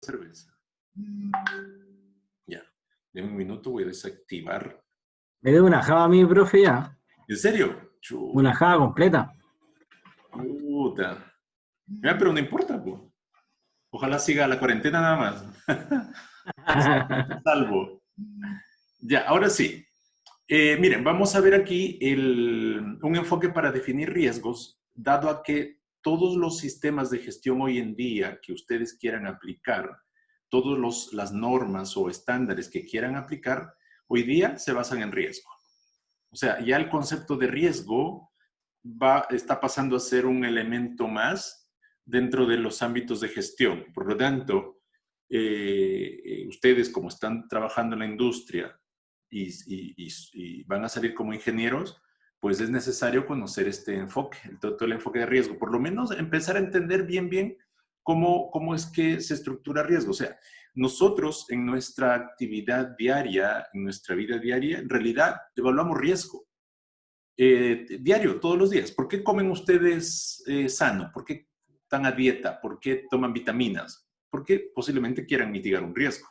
cerveza. Ya. En un minuto voy a desactivar. Me dio una java a mí, profe, ya. ¿En serio? Una java completa. Puta. Ya, pero no importa, pues. Ojalá siga la cuarentena nada más. Salvo. Ya, ahora sí. Miren, vamos a ver aquí un enfoque para definir riesgos, dado a que todos los sistemas de gestión hoy en día que ustedes quieran aplicar, todas las normas o estándares que quieran aplicar, hoy día se basan en riesgo. O sea, ya el concepto de riesgo está pasando a ser un elemento más dentro de los ámbitos de gestión. Por lo tanto, ustedes como están trabajando en la industria y van a salir como ingenieros, pues es necesario conocer este enfoque, todo el enfoque de riesgo. Por lo menos empezar a entender bien cómo es que se estructura riesgo. O sea, nosotros en nuestra actividad diaria, en nuestra vida diaria, en realidad evaluamos riesgo. Diario, todos los días. ¿Por qué comen ustedes sano? ¿Por qué están a dieta? ¿Por qué toman vitaminas? Porque posiblemente quieran mitigar un riesgo.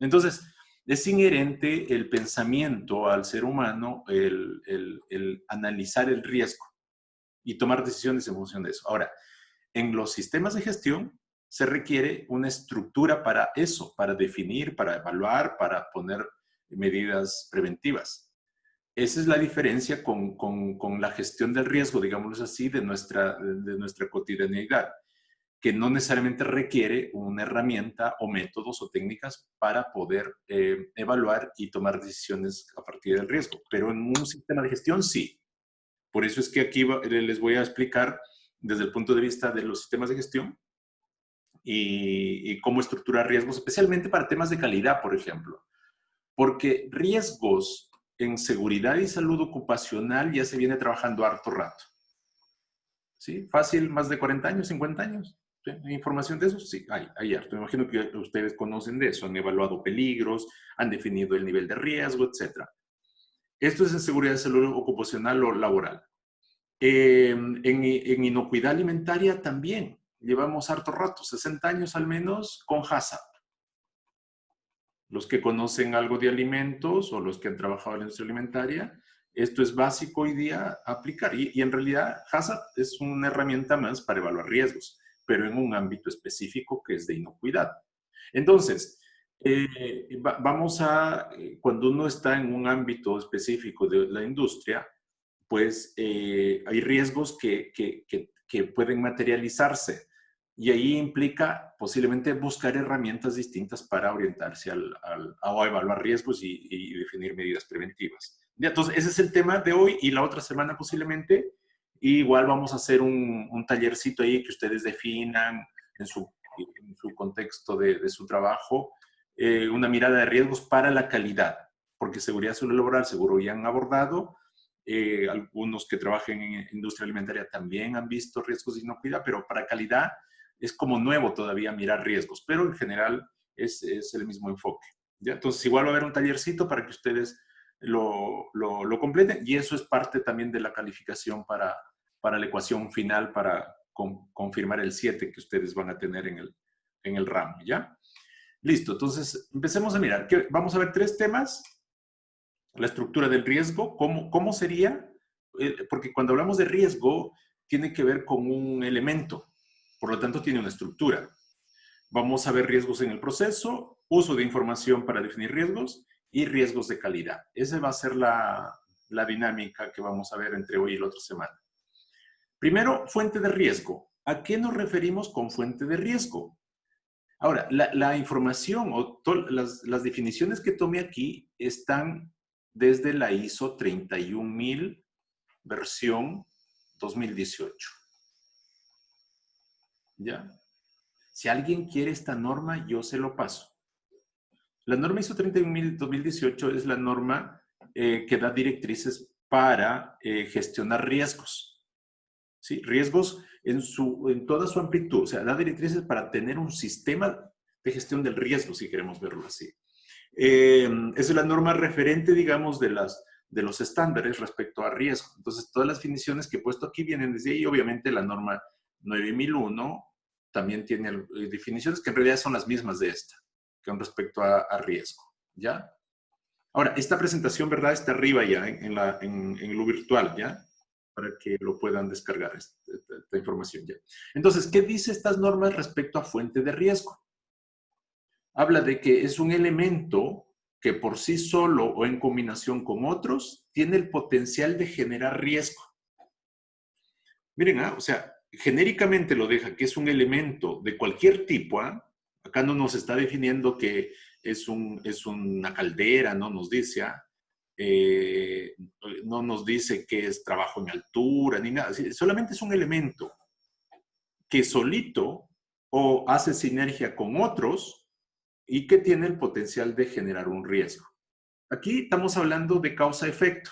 Entonces, es inherente el pensamiento al ser humano, el analizar el riesgo y tomar decisiones en función de eso. Ahora, en los sistemas de gestión se requiere una estructura para eso, para definir, para evaluar, para poner medidas preventivas. Esa es la diferencia con la gestión del riesgo, digámoslo así, de nuestra cotidianidad, que no necesariamente requiere una herramienta o métodos o técnicas para poder evaluar y tomar decisiones a partir del riesgo. Pero en un sistema de gestión sí. Por eso es que aquí les voy a explicar desde el punto de vista de los sistemas de gestión y cómo estructurar riesgos, especialmente para temas de calidad, por ejemplo. Porque riesgos en seguridad y salud ocupacional ya se viene trabajando harto rato. ¿Sí? Fácil, más de 40 años, 50 años. ¿Sí? ¿Hay información de eso? Sí, hay harto. Me imagino que ustedes conocen de eso, han evaluado peligros, han definido el nivel de riesgo, etc. Esto es en seguridad y salud ocupacional o laboral. En inocuidad alimentaria también. Llevamos harto rato, 60 años al menos, con HACCP. Los que conocen algo de alimentos o los que han trabajado en la industria alimentaria, esto es básico hoy día aplicar. Y en realidad, HACCP es una herramienta más para evaluar riesgos, pero en un ámbito específico que es de inocuidad. Entonces, cuando uno está en un ámbito específico de la industria, pues hay riesgos que pueden materializarse. Y ahí implica posiblemente buscar herramientas distintas para orientarse a evaluar riesgos y definir medidas preventivas. Ya, entonces, ese es el tema de hoy y la otra semana posiblemente. Igual vamos a hacer un tallercito ahí que ustedes definan en su contexto de su trabajo, una mirada de riesgos para la calidad, porque seguridad laboral seguro ya han abordado. Algunos que trabajen en industria alimentaria también han visto riesgos de inocuidad, pero para calidad es como nuevo todavía mirar riesgos, pero en general es el mismo enfoque. ¿Ya? Entonces, igual va a haber un tallercito para que ustedes lo completen y eso es parte también de la calificación para la ecuación final para confirmar el 7 que ustedes van a tener en el ramo, ¿ya? Listo, entonces empecemos a mirar. Vamos a ver 3 temas. La estructura del riesgo, ¿cómo sería? Porque cuando hablamos de riesgo, tiene que ver con un elemento, por lo tanto tiene una estructura. Vamos a ver riesgos en el proceso, uso de información para definir riesgos y riesgos de calidad. Esa va a ser la dinámica que vamos a ver entre hoy y la otra semana. Primero, fuente de riesgo. ¿A qué nos referimos con fuente de riesgo? Ahora, la información o las definiciones que tomé aquí están desde la ISO 31000 versión 2018. ¿Ya? Si alguien quiere esta norma, yo se lo paso. La norma ISO 31000 2018 es la norma que da directrices para gestionar riesgos. ¿Sí? Riesgos en toda su amplitud. O sea, da directrices para tener un sistema de gestión del riesgo, si queremos verlo así. Es la norma referente, digamos, de los estándares respecto a riesgo. Entonces, todas las definiciones que he puesto aquí vienen desde ahí. Obviamente, la norma 9001 también tiene definiciones que en realidad son las mismas de esta, con respecto a riesgo, ¿ya? Ahora, esta presentación, ¿verdad? Está arriba ya en lo virtual, ¿ya? Para que lo puedan descargar, esta información ya. Entonces, ¿qué dice estas normas respecto a fuente de riesgo? Habla de que es un elemento que por sí solo o en combinación con otros tiene el potencial de generar riesgo. Miren, o sea, genéricamente lo deja que es un elemento de cualquier tipo. Acá no nos está definiendo que es una caldera, no nos dice, no nos dice que es trabajo en altura, ni nada. Solamente es un elemento que solito o hace sinergia con otros y que tiene el potencial de generar un riesgo. Aquí estamos hablando de causa-efecto.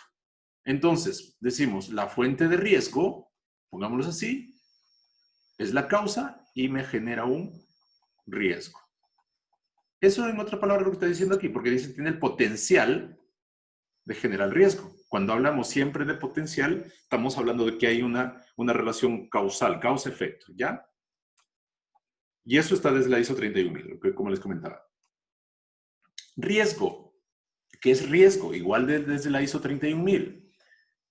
Entonces, decimos, la fuente de riesgo, pongámoslo así, es la causa y me genera un riesgo. Eso, en otra palabra, lo que está diciendo aquí, porque dice tiene el potencial de generar riesgo. Cuando hablamos siempre de potencial, estamos hablando de que hay una relación causal, causa-efecto, ¿ya? Y eso está desde la ISO 31000, como les comentaba. Riesgo. ¿Qué es riesgo? Igual desde la ISO 31000.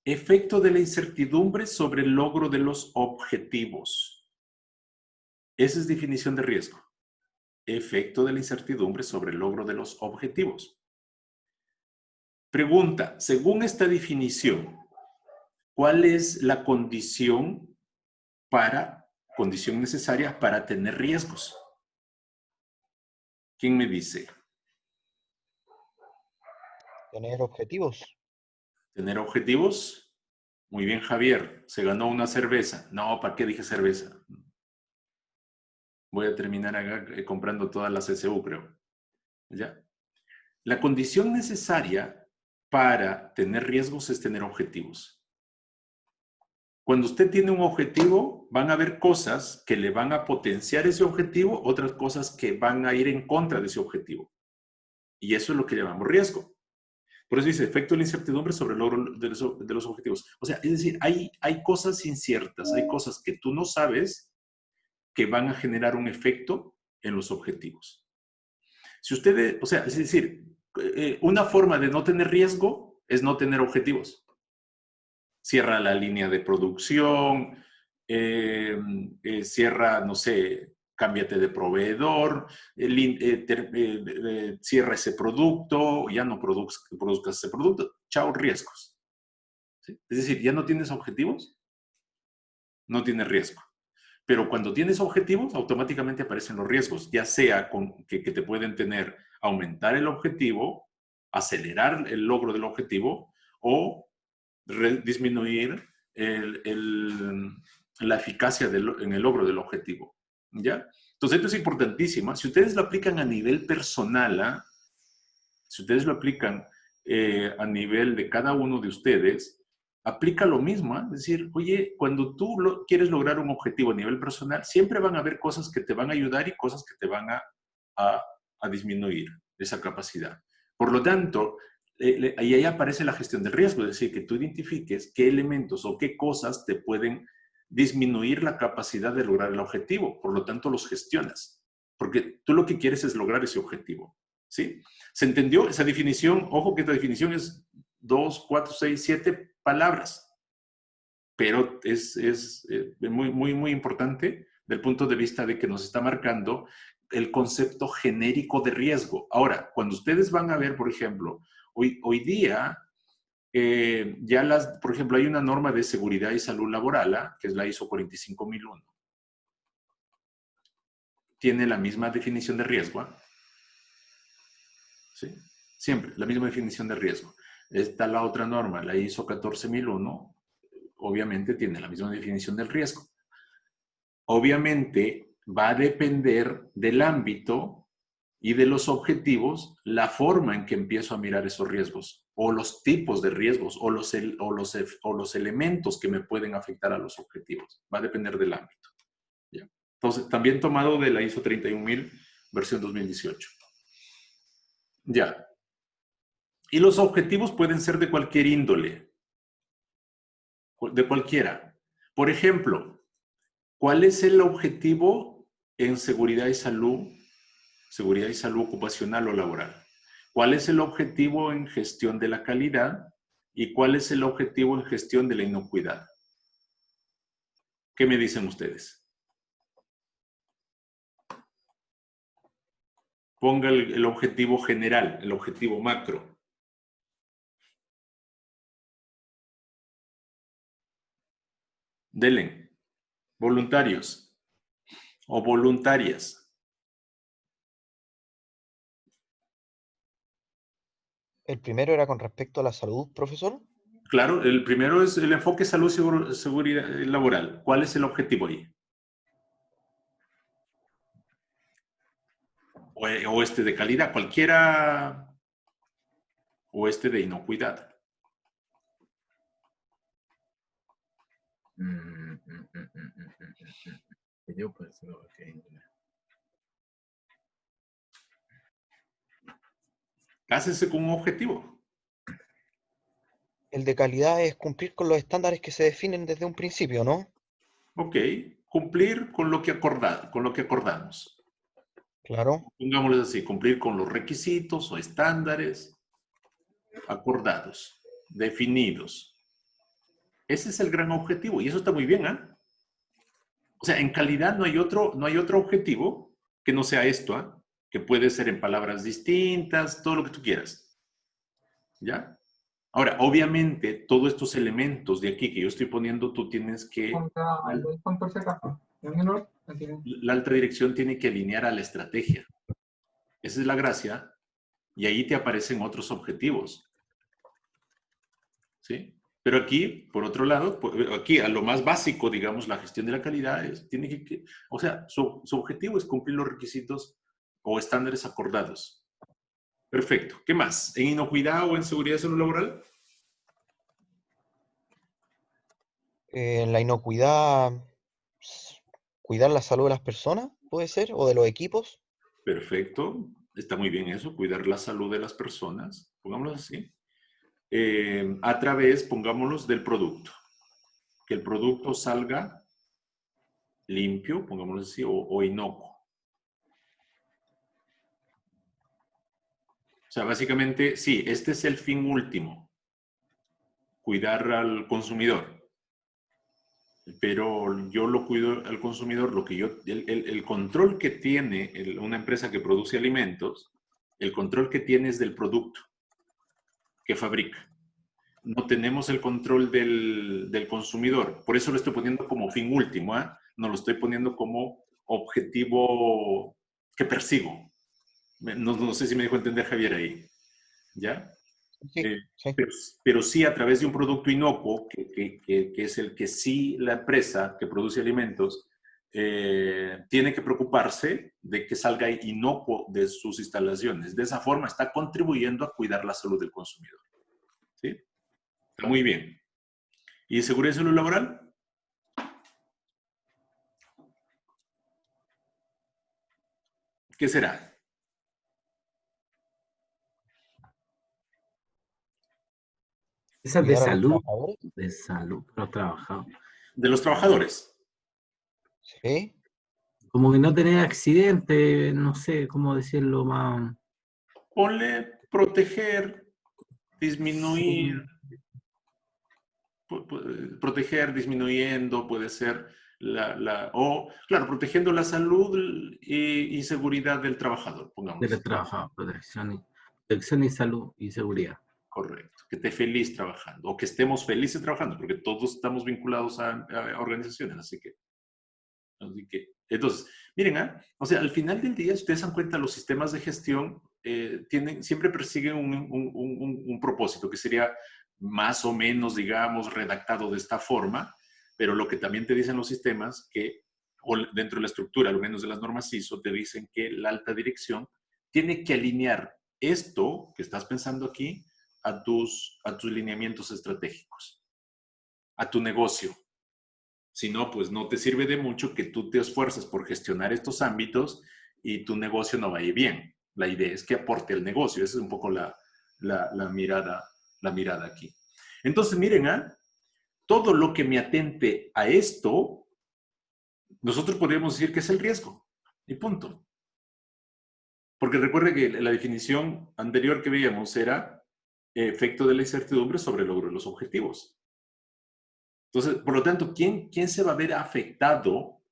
Efecto de la incertidumbre sobre el logro de los objetivos. Esa es definición de riesgo. Efecto de la incertidumbre sobre el logro de los objetivos. Pregunta, según esta definición, ¿cuál es la condición necesaria para tener riesgos? ¿Quién me dice? Tener objetivos. ¿Tener objetivos? Muy bien, Javier. Se ganó una cerveza. No, ¿para qué dije cerveza? Voy a terminar acá comprando todas las SU, creo. ¿Ya? La condición necesaria para tener riesgos es tener objetivos. Cuando usted tiene un objetivo, van a haber cosas que le van a potenciar ese objetivo, otras cosas que van a ir en contra de ese objetivo. Y eso es lo que llamamos riesgo. Por eso dice, efecto de la incertidumbre sobre el logro de los objetivos. O sea, es decir, hay cosas inciertas, hay cosas que tú no sabes que van a generar un efecto en los objetivos. Si ustedes, o sea, es decir, una forma de no tener riesgo es no tener objetivos. Cierra la línea de producción, cierra, no sé, cámbiate de proveedor, cierra ese producto, ya no produzcas ese producto, chao riesgos. ¿Sí? Es decir, ya no tienes objetivos, no tienes riesgo. Pero cuando tienes objetivos, automáticamente aparecen los riesgos, ya sea que te pueden tener aumentar el objetivo, acelerar el logro del objetivo o disminuir la eficacia en el logro del objetivo. ¿Ya? Entonces, esto es importantísimo. Si ustedes lo aplican a nivel personal, si ustedes lo aplican a nivel de cada uno de ustedes, aplica lo mismo. Es decir, oye, cuando tú quieres lograr un objetivo a nivel personal, siempre van a haber cosas que te van a ayudar y cosas que te van a disminuir esa capacidad. Por lo tanto, ahí aparece la gestión del riesgo, es decir, que tú identifiques qué elementos o qué cosas te pueden disminuir la capacidad de lograr el objetivo. Por lo tanto, los gestionas. Porque tú lo que quieres es lograr ese objetivo. ¿Sí? ¿Se entendió esa definición? Ojo que esta definición es 2, 4, 6, 7 palabras. Pero es muy, muy, muy importante del punto de vista de que nos está marcando el concepto genérico de riesgo. Ahora, cuando ustedes van a ver, por ejemplo, hoy día, por ejemplo, hay una norma de seguridad y salud laboral, que es la ISO 45001. Tiene la misma definición de riesgo. ¿Sí? Siempre, la misma definición de riesgo. Está la otra norma, la ISO 14001, obviamente tiene la misma definición del riesgo. Obviamente va a depender del ámbito y de los objetivos la forma en que empiezo a mirar esos riesgos o los tipos de riesgos o los elementos que me pueden afectar a los objetivos. Va a depender del ámbito. ¿Ya? Entonces, también tomado de la ISO 31000 versión 2018. Ya. Y los objetivos pueden ser de cualquier índole. De cualquiera. Por ejemplo, ¿cuál es el objetivo en seguridad y salud ocupacional o laboral? ¿Cuál es el objetivo en gestión de la calidad y cuál es el objetivo en gestión de la inocuidad? ¿Qué me dicen ustedes? Ponga el objetivo general, el objetivo macro. Delen, voluntarios o voluntarias. ¿El primero era con respecto a la salud, profesor? Claro, el primero es el enfoque salud, seguridad laboral. ¿Cuál es el objetivo ahí? O este de calidad, cualquiera, o este de inocuidad. Cásense con un objetivo. El de calidad es cumplir con los estándares que se definen desde un principio, ¿no? Ok, cumplir con lo que acordamos. Claro. Pongámoslo así, cumplir con los requisitos o estándares acordados, definidos. Ese es el gran objetivo y eso está muy bien, ¿ah? O sea, en calidad no hay otro objetivo que no sea esto, ¿ah? Que puede ser en palabras distintas, todo lo que tú quieras. ¿Ya? Ahora, obviamente, todos estos elementos de aquí que yo estoy poniendo, tú tienes que... La alta dirección tiene que alinear a la estrategia. Esa es la gracia. Y ahí te aparecen otros objetivos. ¿Sí? Pero aquí, por otro lado, aquí a lo más básico, digamos, la gestión de la calidad o sea, su objetivo es cumplir los requisitos o estándares acordados. Perfecto. ¿Qué más? ¿En inocuidad o en seguridad de salud laboral? La inocuidad, cuidar la salud de las personas, puede ser, o de los equipos. Perfecto. Está muy bien eso, cuidar la salud de las personas. Pongámoslo así. A través, pongámoslos, del producto. Que el producto salga limpio, pongámoslo así, o inocuo. O sea, básicamente, sí, este es el fin último, cuidar al consumidor. Pero yo lo cuido al consumidor, el control que tiene una empresa que produce alimentos, el control que tiene es del producto que fabrica. No tenemos el control del consumidor. Por eso lo estoy poniendo como fin último, ¿eh? No lo estoy poniendo como objetivo que persigo. No sé si me dejó entender Javier ahí. ¿Ya? Sí, sí. Pero sí a través de un producto inocuo, que es el que sí la empresa que produce alimentos tiene que preocuparse de que salga inocuo de sus instalaciones. De esa forma está contribuyendo a cuidar la salud del consumidor. ¿Sí? Está muy bien. ¿Y seguridad y salud laboral? ¿Qué será? Esa es Cuidar a los trabajadores. de salud, los trabajadores. De los trabajadores. Sí. Como que no tener accidente, no sé cómo decirlo más. Ponle proteger, disminuir, Sí. proteger disminuyendo, puede ser claro, protegiendo la salud y seguridad del trabajador, pongamos. Del trabajador, protección y salud y seguridad. Correcto, que esté feliz trabajando, o que estemos felices trabajando, porque todos estamos vinculados a organizaciones, así que, entonces, miren, o sea, al final del día, si ustedes dan cuenta, los sistemas de gestión siempre persiguen un propósito, que sería más o menos, digamos, redactado de esta forma, pero lo que también te dicen los sistemas, o dentro de la estructura, al menos de las normas ISO, te dicen que la alta dirección tiene que alinear esto que estás pensando aquí a tus lineamientos estratégicos, a tu negocio. Si no, pues no te sirve de mucho que tú te esfuerces por gestionar estos ámbitos y tu negocio no vaya bien. La idea es que aporte al negocio. Esa es un poco la mirada aquí. Entonces, miren, todo lo que me atente a esto, nosotros podríamos decir que es el riesgo. Y punto. Porque recuerde que la definición anterior que veíamos era efecto de la incertidumbre sobre el logro de los objetivos. Entonces, por lo tanto, ¿quién se va a ver afectado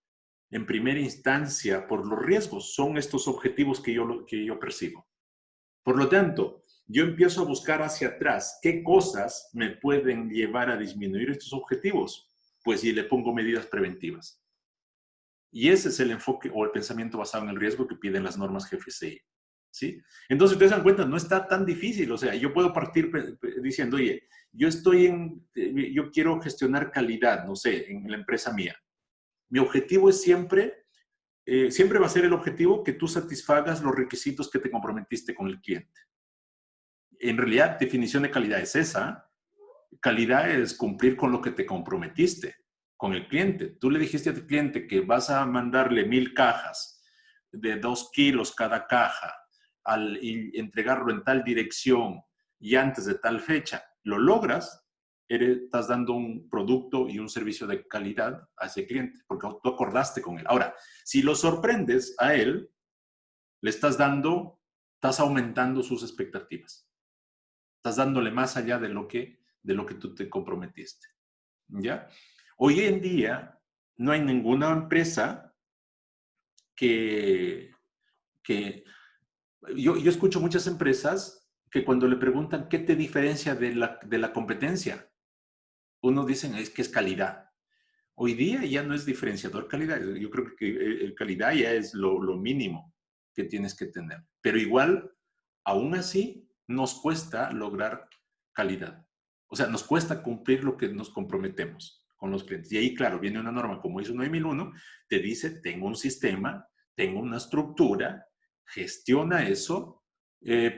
en primera instancia por los riesgos? Son estos objetivos que yo percibo. Por lo tanto, yo empiezo a buscar hacia atrás qué cosas me pueden llevar a disminuir estos objetivos. Pues si le pongo medidas preventivas. Y ese es el enfoque o el pensamiento basado en el riesgo que piden las normas GFCI. ¿Sí? Entonces, ustedes se dan cuenta, no está tan difícil. O sea, yo puedo partir diciendo, oye, yo quiero gestionar calidad, no sé, en la empresa mía. Mi objetivo es siempre va a ser el objetivo que tú satisfagas los requisitos que te comprometiste con el cliente. En realidad, definición de calidad es esa. Calidad es cumplir con lo que te comprometiste con el cliente. Tú le dijiste a tu cliente que vas a mandarle 1000 cajas de 2 kilos cada caja y entregarlo en tal dirección y antes de tal fecha. Lo logras, estás dando un producto y un servicio de calidad a ese cliente, porque tú acordaste con él. Ahora, si lo sorprendes a él, estás aumentando sus expectativas. Estás dándole más allá de lo que tú te comprometiste. ¿Ya? Hoy en día no hay ninguna empresa que yo escucho muchas empresas que cuando le preguntan qué te diferencia de la competencia, unos dicen es que es calidad. Hoy día ya no es diferenciador calidad. Yo creo que calidad ya es lo mínimo que tienes que tener. Pero igual, aún así, nos cuesta lograr calidad. O sea, nos cuesta cumplir lo que nos comprometemos con los clientes. Y ahí, claro, viene una norma como ISO 9001, te dice, tengo un sistema, tengo una estructura, gestiona eso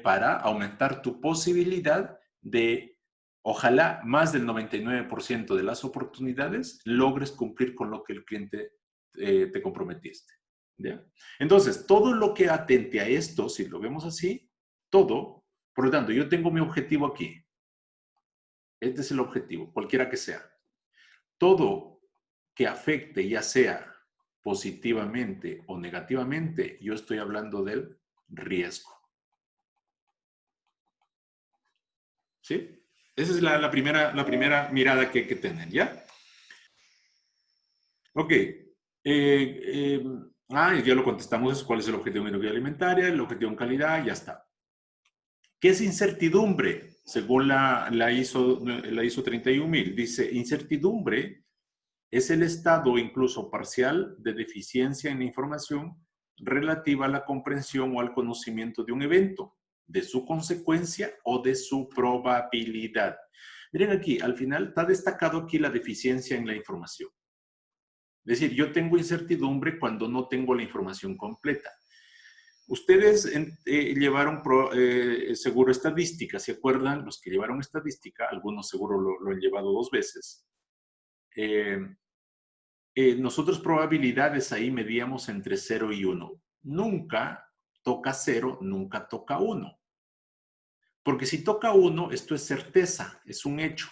para aumentar tu posibilidad de, ojalá, más del 99% de las oportunidades logres cumplir con lo que el cliente te comprometiste. ¿Ya? Entonces, todo lo que atente a esto, si lo vemos así, todo, por lo tanto, yo tengo mi objetivo aquí. Este es el objetivo, cualquiera que sea. Todo que afecte, ya sea positivamente o negativamente, yo estoy hablando del riesgo. ¿Sí? Esa es la primera mirada que hay que tener, ¿ya? Ok. Ya lo contestamos, cuál es el objetivo de integridad alimentaria, el objetivo en calidad, ya está. ¿Qué es incertidumbre? Según la ISO 31000, dice, incertidumbre es el estado incluso parcial de deficiencia en la información relativa a la comprensión o al conocimiento de un evento, de su consecuencia o de su probabilidad. Miren aquí, al final está destacado aquí la deficiencia en la información. Es decir, yo tengo incertidumbre cuando no tengo la información completa. Ustedes llevaron seguro estadística, ¿se acuerdan? Los que llevaron estadística, algunos seguro lo han llevado 2 veces. Nosotros probabilidades ahí medíamos entre 0 y 1. Nunca toca 0, nunca toca 1. Porque si toca 1, esto es certeza, es un hecho.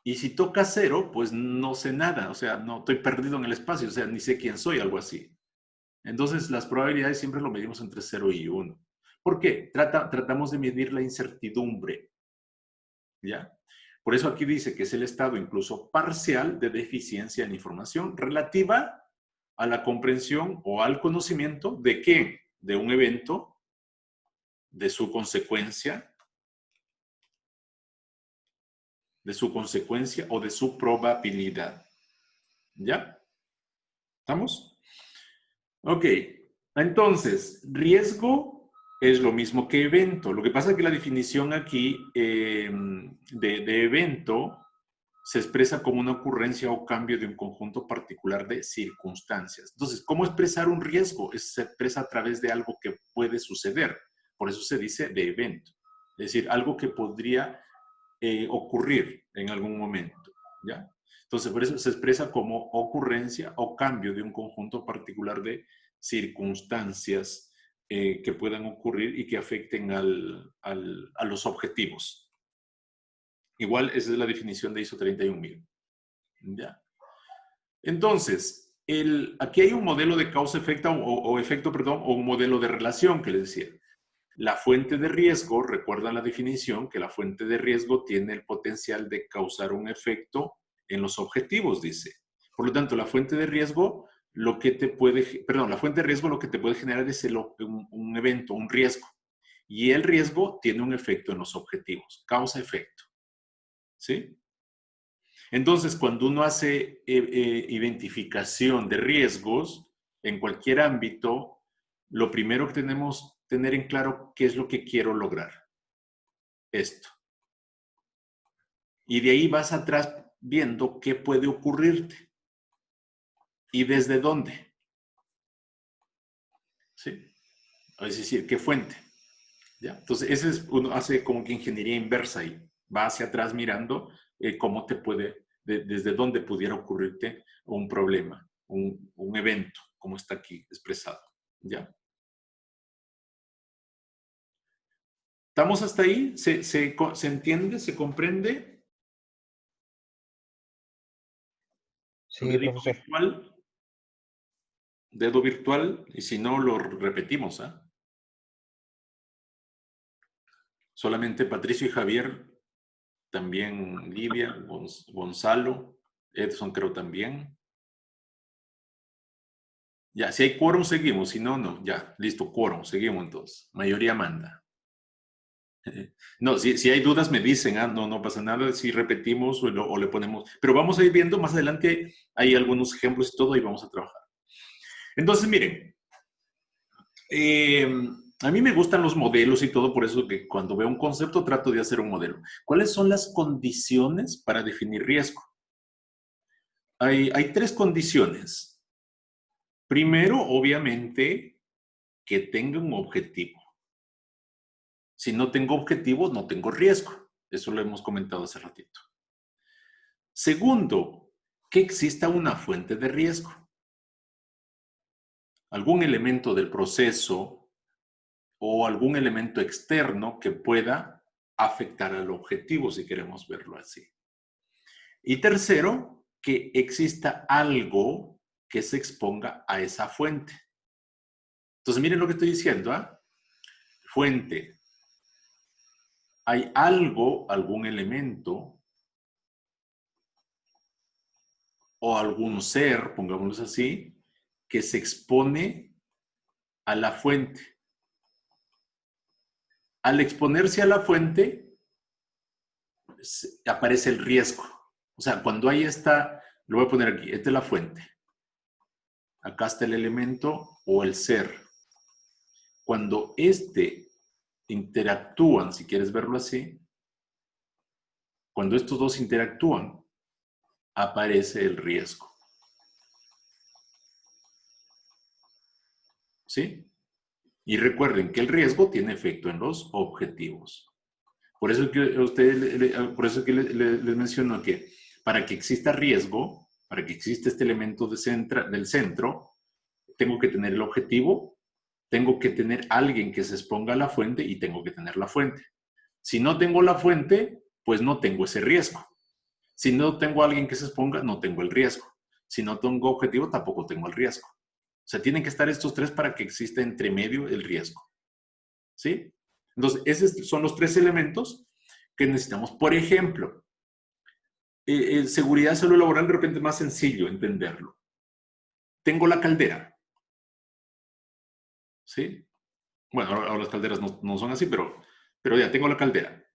Y si toca 0, pues no sé nada, o sea, no estoy perdido en el espacio, o sea, ni sé quién soy, algo así. Entonces, las probabilidades siempre lo medimos entre 0 y 1. ¿Por qué? Tratamos de medir la incertidumbre, ¿ya? Por eso aquí dice que es el estado incluso parcial de deficiencia en información relativa a la comprensión o al conocimiento de qué, de un evento, de su consecuencia o de su probabilidad. ¿Ya? ¿Estamos? Ok. Entonces, riesgo es lo mismo que evento. Lo que pasa es que la definición aquí de evento se expresa como una ocurrencia o cambio de un conjunto particular de circunstancias. Entonces, ¿cómo expresar un riesgo? Se expresa a través de algo que puede suceder. Por eso se dice de evento. Es decir, algo que podría ocurrir en algún momento. ¿Ya? Entonces, por eso se expresa como ocurrencia o cambio de un conjunto particular de circunstancias que puedan ocurrir y que afecten a los objetivos. Igual, esa es la definición de ISO 31000. ¿Ya? Entonces, aquí hay un modelo de causa-efecto o efecto, perdón, o un modelo de relación que les decía. La fuente de riesgo, recuerdan la definición, que la fuente de riesgo tiene el potencial de causar un efecto en los objetivos, dice. Por lo tanto, la fuente de riesgo, lo que te puede, perdón, la fuente de riesgo lo que te puede generar es un evento, un riesgo. Y el riesgo tiene un efecto en los objetivos, causa-efecto. ¿Sí? Entonces, cuando uno hace identificación de riesgos en cualquier ámbito, lo primero que tenemos que tener en claro qué es lo que quiero lograr. Esto. Y de ahí vas atrás viendo qué puede ocurrirte y desde dónde. ¿Sí? Es decir, qué fuente. ¿Ya? Entonces, ese es, uno hace como que ingeniería inversa y va hacia atrás mirando cómo te puede, desde dónde pudiera ocurrirte un problema, un evento, como está aquí expresado. ¿Ya? ¿Estamos hasta ahí? ¿Se entiende? ¿Se comprende? Sí, Dedo profesor. virtual. Dedo virtual. Y si no, lo repetimos. ¿Eh? Solamente Patricio y Javier. También Lidia, Gonzalo, Edson creo también. Ya, si hay quórum, seguimos. Si no, no. Ya, listo, quórum. Seguimos entonces. Mayoría manda. No, si hay dudas me dicen, no pasa nada si repetimos o le ponemos. Pero vamos a ir viendo más adelante, hay algunos ejemplos y todo y vamos a trabajar. Entonces, miren, a mí me gustan los modelos y todo, por eso que cuando veo un concepto trato de hacer un modelo. ¿Cuáles son las condiciones para definir riesgo? Hay tres condiciones. Primero, obviamente, que tenga un objetivo. Si no tengo objetivo, no tengo riesgo. Eso lo hemos comentado hace ratito. Segundo, que exista una fuente de riesgo. Algún elemento del proceso o algún elemento externo que pueda afectar al objetivo, si queremos verlo así. Y tercero, que exista algo que se exponga a esa fuente. Entonces, miren lo que estoy diciendo, ¿eh? Fuente. Hay algo, algún elemento o algún ser, pongámoslo así, que se expone a la fuente. Al exponerse a la fuente, aparece el riesgo. O sea, cuando hay esta, lo voy a poner aquí, esta es la fuente. Acá está el elemento o el ser. Cuando interactúan, si quieres verlo así, cuando estos dos interactúan, aparece el riesgo. ¿Sí? Y recuerden que el riesgo tiene efecto en los objetivos. Por eso que les menciono que para que exista riesgo, para que exista este elemento del centro, tengo que tener el objetivo, tengo que tener alguien que se exponga a la fuente y tengo que tener la fuente. Si no tengo la fuente, pues no tengo ese riesgo. Si no tengo a alguien que se exponga, no tengo el riesgo. Si no tengo objetivo, tampoco tengo el riesgo. O sea, tienen que estar estos tres para que exista entre medio el riesgo. ¿Sí? Entonces, esos son los tres elementos que necesitamos. Por ejemplo, seguridad salud laboral de repente es más sencillo entenderlo. Tengo la caldera. ¿Sí? Bueno, ahora las calderas no son así, pero ya tengo la caldera.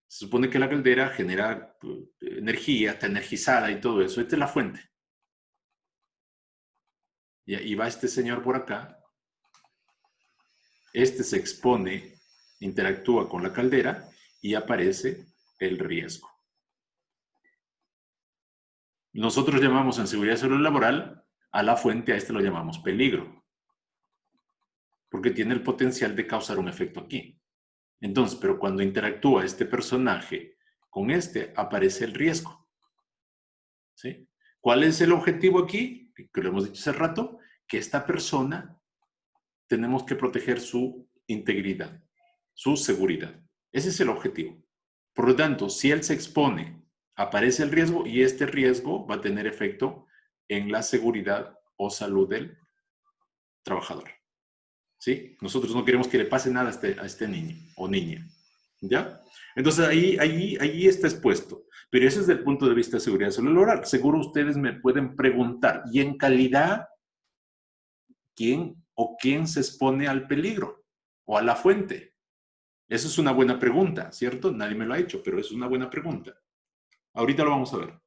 Se supone que la caldera genera energía, está energizada y todo eso. Esta es la fuente. Y va este señor por acá. Este se expone, interactúa con la caldera y aparece el riesgo. Nosotros llamamos en seguridad salud laboral a la fuente, a este lo llamamos peligro, porque tiene el potencial de causar un efecto aquí. Entonces, pero cuando interactúa este personaje con este, aparece el riesgo. ¿Sí? ¿Cuál es el objetivo aquí? Que lo hemos dicho hace rato, que esta persona tenemos que proteger su integridad, su seguridad. Ese es el objetivo. Por lo tanto, si él se expone, aparece el riesgo y este riesgo va a tener efecto en la seguridad o salud del trabajador. ¿Sí? Nosotros no queremos que le pase nada a este niño o niña. ¿Ya? Entonces, ahí está expuesto. Pero eso es desde el punto de vista de seguridad laboral. Seguro ustedes me pueden preguntar, ¿y en calidad quién se expone al peligro o a la fuente? Esa es una buena pregunta, ¿cierto? Nadie me lo ha hecho, pero es una buena pregunta. Ahorita lo vamos a ver.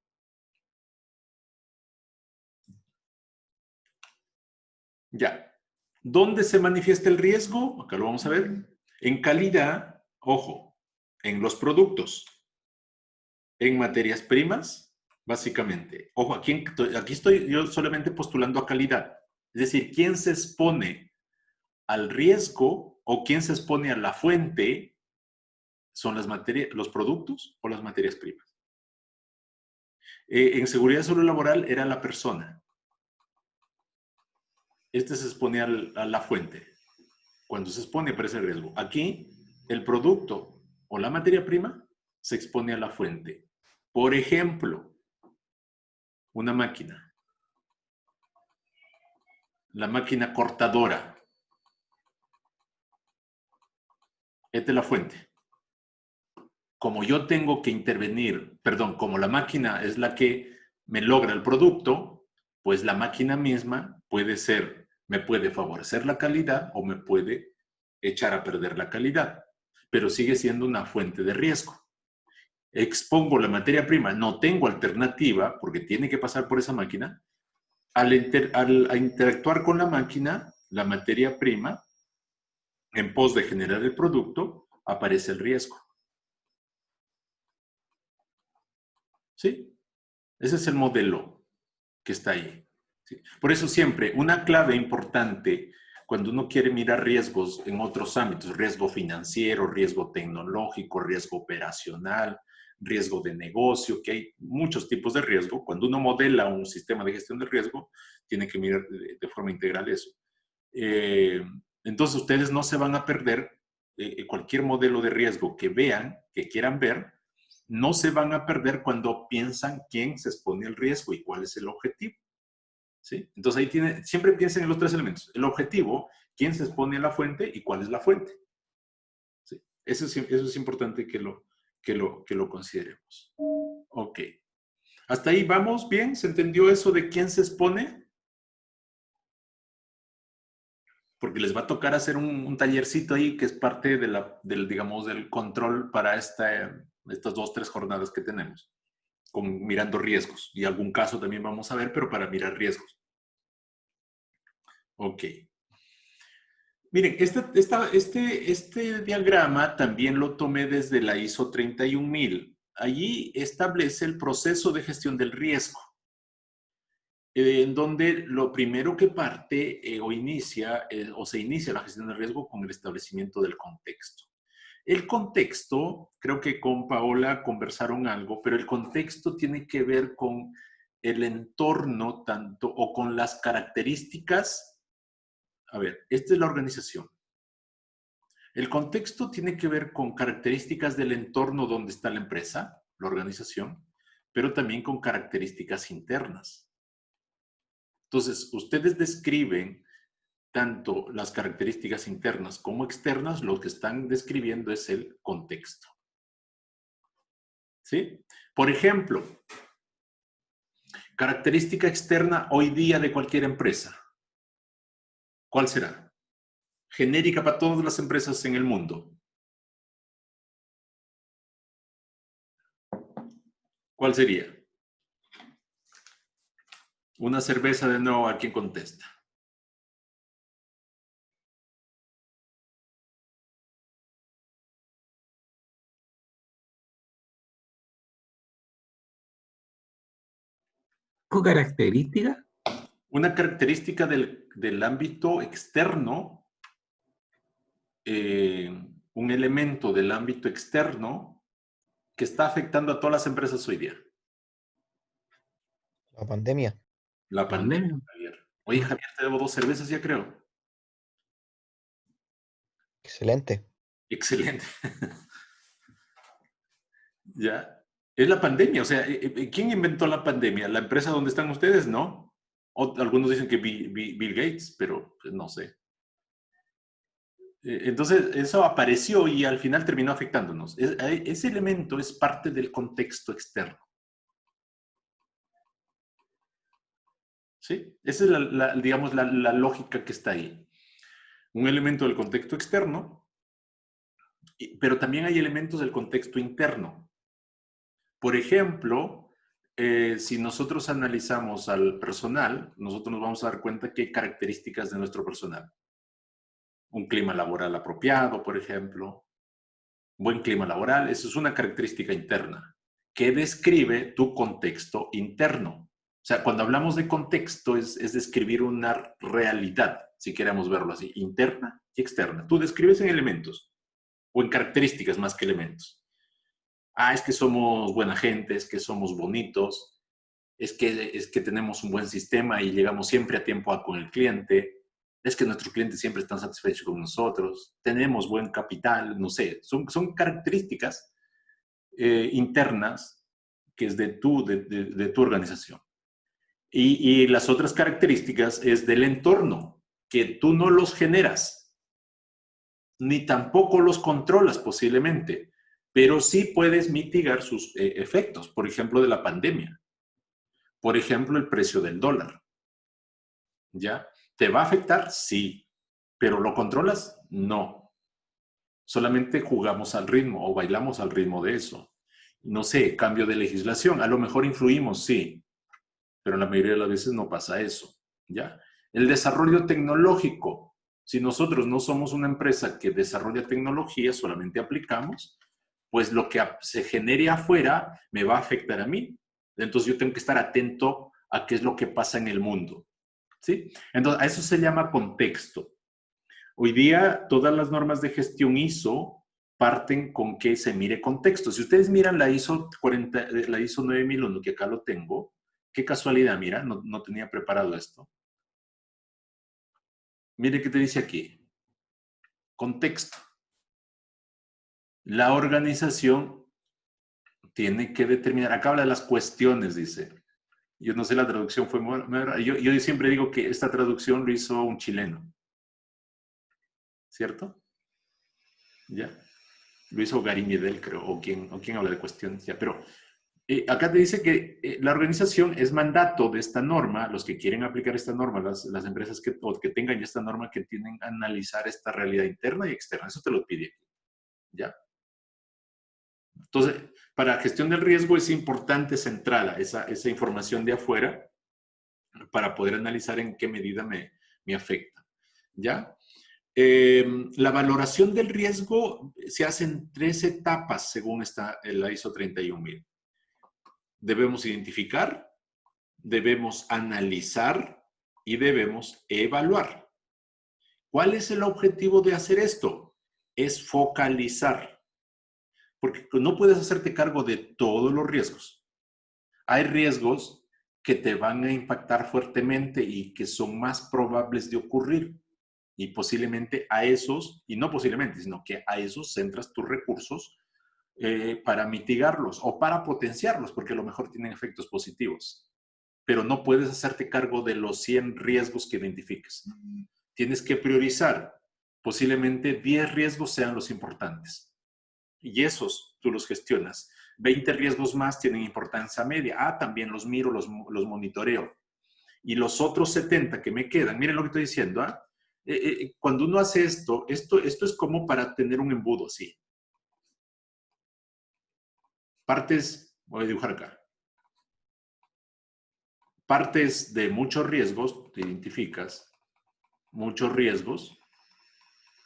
Ya. ¿Dónde se manifiesta el riesgo? Acá lo vamos a ver. En calidad, ojo, en los productos, en materias primas, básicamente. Ojo, aquí estoy yo solamente postulando a calidad. Es decir, ¿quién se expone al riesgo o quién se expone a la fuente? ¿Son los productos o las materias primas? En seguridad laboral era la persona. Este se expone a la fuente. Cuando se expone aparece el riesgo. Aquí, el producto o la materia prima se expone a la fuente. Por ejemplo, una máquina. La máquina cortadora. Esta es la fuente. Como yo tengo que intervenir, perdón, como la máquina es la que me logra el producto, pues la máquina misma me puede favorecer la calidad o me puede echar a perder la calidad, pero sigue siendo una fuente de riesgo. Expongo la materia prima, no tengo alternativa porque tiene que pasar por esa máquina. Al interactuar con la máquina, la materia prima, en pos de generar el producto, aparece el riesgo. ¿Sí? Ese es el modelo que está ahí. ¿Sí? Por eso siempre, una clave importante cuando uno quiere mirar riesgos en otros ámbitos, riesgo financiero, riesgo tecnológico, riesgo operacional, riesgo de negocio, que hay muchos tipos de riesgo. Cuando uno modela un sistema de gestión de riesgo, tiene que mirar de forma integral eso. Entonces, ustedes no se van a perder cualquier modelo de riesgo que vean, que quieran ver, no se van a perder cuando piensan quién se expone al riesgo y cuál es el objetivo. ¿Sí? Entonces ahí siempre piensen en los tres elementos. El objetivo, quién se expone a la fuente y cuál es la fuente. ¿Sí? Eso es importante que lo consideremos. Ok. ¿Hasta ahí vamos bien? ¿Se entendió eso de quién se expone? Porque les va a tocar hacer un tallercito ahí que es parte digamos, del control para estas 2-3 jornadas que tenemos. Mirando riesgos. Y algún caso también vamos a ver, pero para mirar riesgos. Ok. Miren, este diagrama también lo tomé desde la ISO 31000. Allí establece el proceso de gestión del riesgo, en donde lo primero que parte o se inicia la gestión del riesgo con el establecimiento del contexto. El contexto, creo que con Paola conversaron algo, pero el contexto tiene que ver con el entorno tanto o con las características. A ver, esta es la organización. El contexto tiene que ver con características del entorno donde está la empresa, la organización, pero también con características internas. Entonces, ustedes describen tanto las características internas como externas, lo que están describiendo es el contexto. ¿Sí? Por ejemplo, característica externa hoy día de cualquier empresa. ¿Cuál será? Genérica para todas las empresas en el mundo. ¿Cuál sería? Una cerveza de nuevo a quien contesta. ¿Con características? Una característica del ámbito externo, un elemento del ámbito externo que está afectando a todas las empresas hoy día. La pandemia. La pandemia, Javier. Oye, Javier, te debo 2 cervezas ya creo. Excelente. Excelente. Ya. Es la pandemia, o sea, ¿quién inventó la pandemia? ¿La empresa donde están ustedes? No. O algunos dicen que Bill Gates, pero pues, no sé. Entonces, eso apareció y al final terminó afectándonos. Ese elemento es parte del contexto externo. ¿Sí? Esa es, digamos, la lógica que está ahí. Un elemento del contexto externo, pero también hay elementos del contexto interno. Por ejemplo, si nosotros analizamos al personal, nosotros nos vamos a dar cuenta que hay características de nuestro personal. Un clima laboral apropiado, por ejemplo. Buen clima laboral, eso es una característica interna que describe tu contexto interno. O sea, cuando hablamos de contexto es describir una realidad, si queremos verlo así, interna y externa. Tú describes en elementos o en características más que elementos. Ah, es que somos buena gente, es que somos bonitos, es que tenemos un buen sistema y llegamos siempre a tiempo con el cliente, es que nuestros clientes siempre están satisfechos con nosotros, tenemos buen capital, no sé, son características internas que es de tu organización. Y las otras características es del entorno, que tú no los generas, ni tampoco los controlas posiblemente, pero sí puedes mitigar sus efectos, por ejemplo, de la pandemia. Por ejemplo, el precio del dólar. ¿Ya? ¿Te va a afectar? Sí. ¿Pero lo controlas? No. Solamente jugamos al ritmo o bailamos al ritmo de eso. No sé, cambio de legislación. A lo mejor influimos, sí. Pero la mayoría de las veces no pasa eso. ¿Ya? El desarrollo tecnológico. Si nosotros no somos una empresa que desarrolla tecnología, solamente aplicamos, pues lo que se genere afuera me va a afectar a mí. Entonces yo tengo que estar atento a qué es lo que pasa en el mundo. ¿Sí? Entonces, a eso se llama contexto. Hoy día, todas las normas de gestión ISO parten con que se mire contexto. Si ustedes miran la ISO 9001, que acá lo tengo, qué casualidad, mira, no tenía preparado esto. Mire qué te dice aquí. Contexto. La organización tiene que determinar, acá habla de las cuestiones, dice. Yo no sé, la traducción fue muy... Yo siempre digo que esta traducción lo hizo un chileno. ¿Cierto? ¿Ya? Lo hizo Garín Yedel, creo, o quien habla de cuestiones, ya. Pero acá te dice que la organización es mandato de esta norma, los que quieren aplicar esta norma, las empresas que tengan ya esta norma, que tienen que analizar esta realidad interna y externa. Eso te lo pide. ¿Ya? Entonces, para gestión del riesgo es importante esa entrada, esa información de afuera, para poder analizar en qué medida me afecta. ¿Ya? La valoración del riesgo se hace en 3 etapas según la ISO 31000. Debemos identificar, debemos analizar y debemos evaluar. ¿Cuál es el objetivo de hacer esto? Es focalizar. Porque no puedes hacerte cargo de todos los riesgos. Hay riesgos que te van a impactar fuertemente y que son más probables de ocurrir. Y posiblemente a esos, y no posiblemente, sino que a esos centras tus recursos para mitigarlos o para potenciarlos, porque a lo mejor tienen efectos positivos. Pero no puedes hacerte cargo de los 100 riesgos que identifiques. Tienes que priorizar. Posiblemente 10 riesgos sean los importantes. Y esos tú los gestionas. 20 riesgos más tienen importancia media. Ah, también los miro, los monitoreo. Y los otros 70 que me quedan, miren lo que estoy diciendo, ¿ah? Cuando uno hace esto es como para tener un embudo así. Partes, voy a dibujar acá. Partes de muchos riesgos, te identificas, muchos riesgos,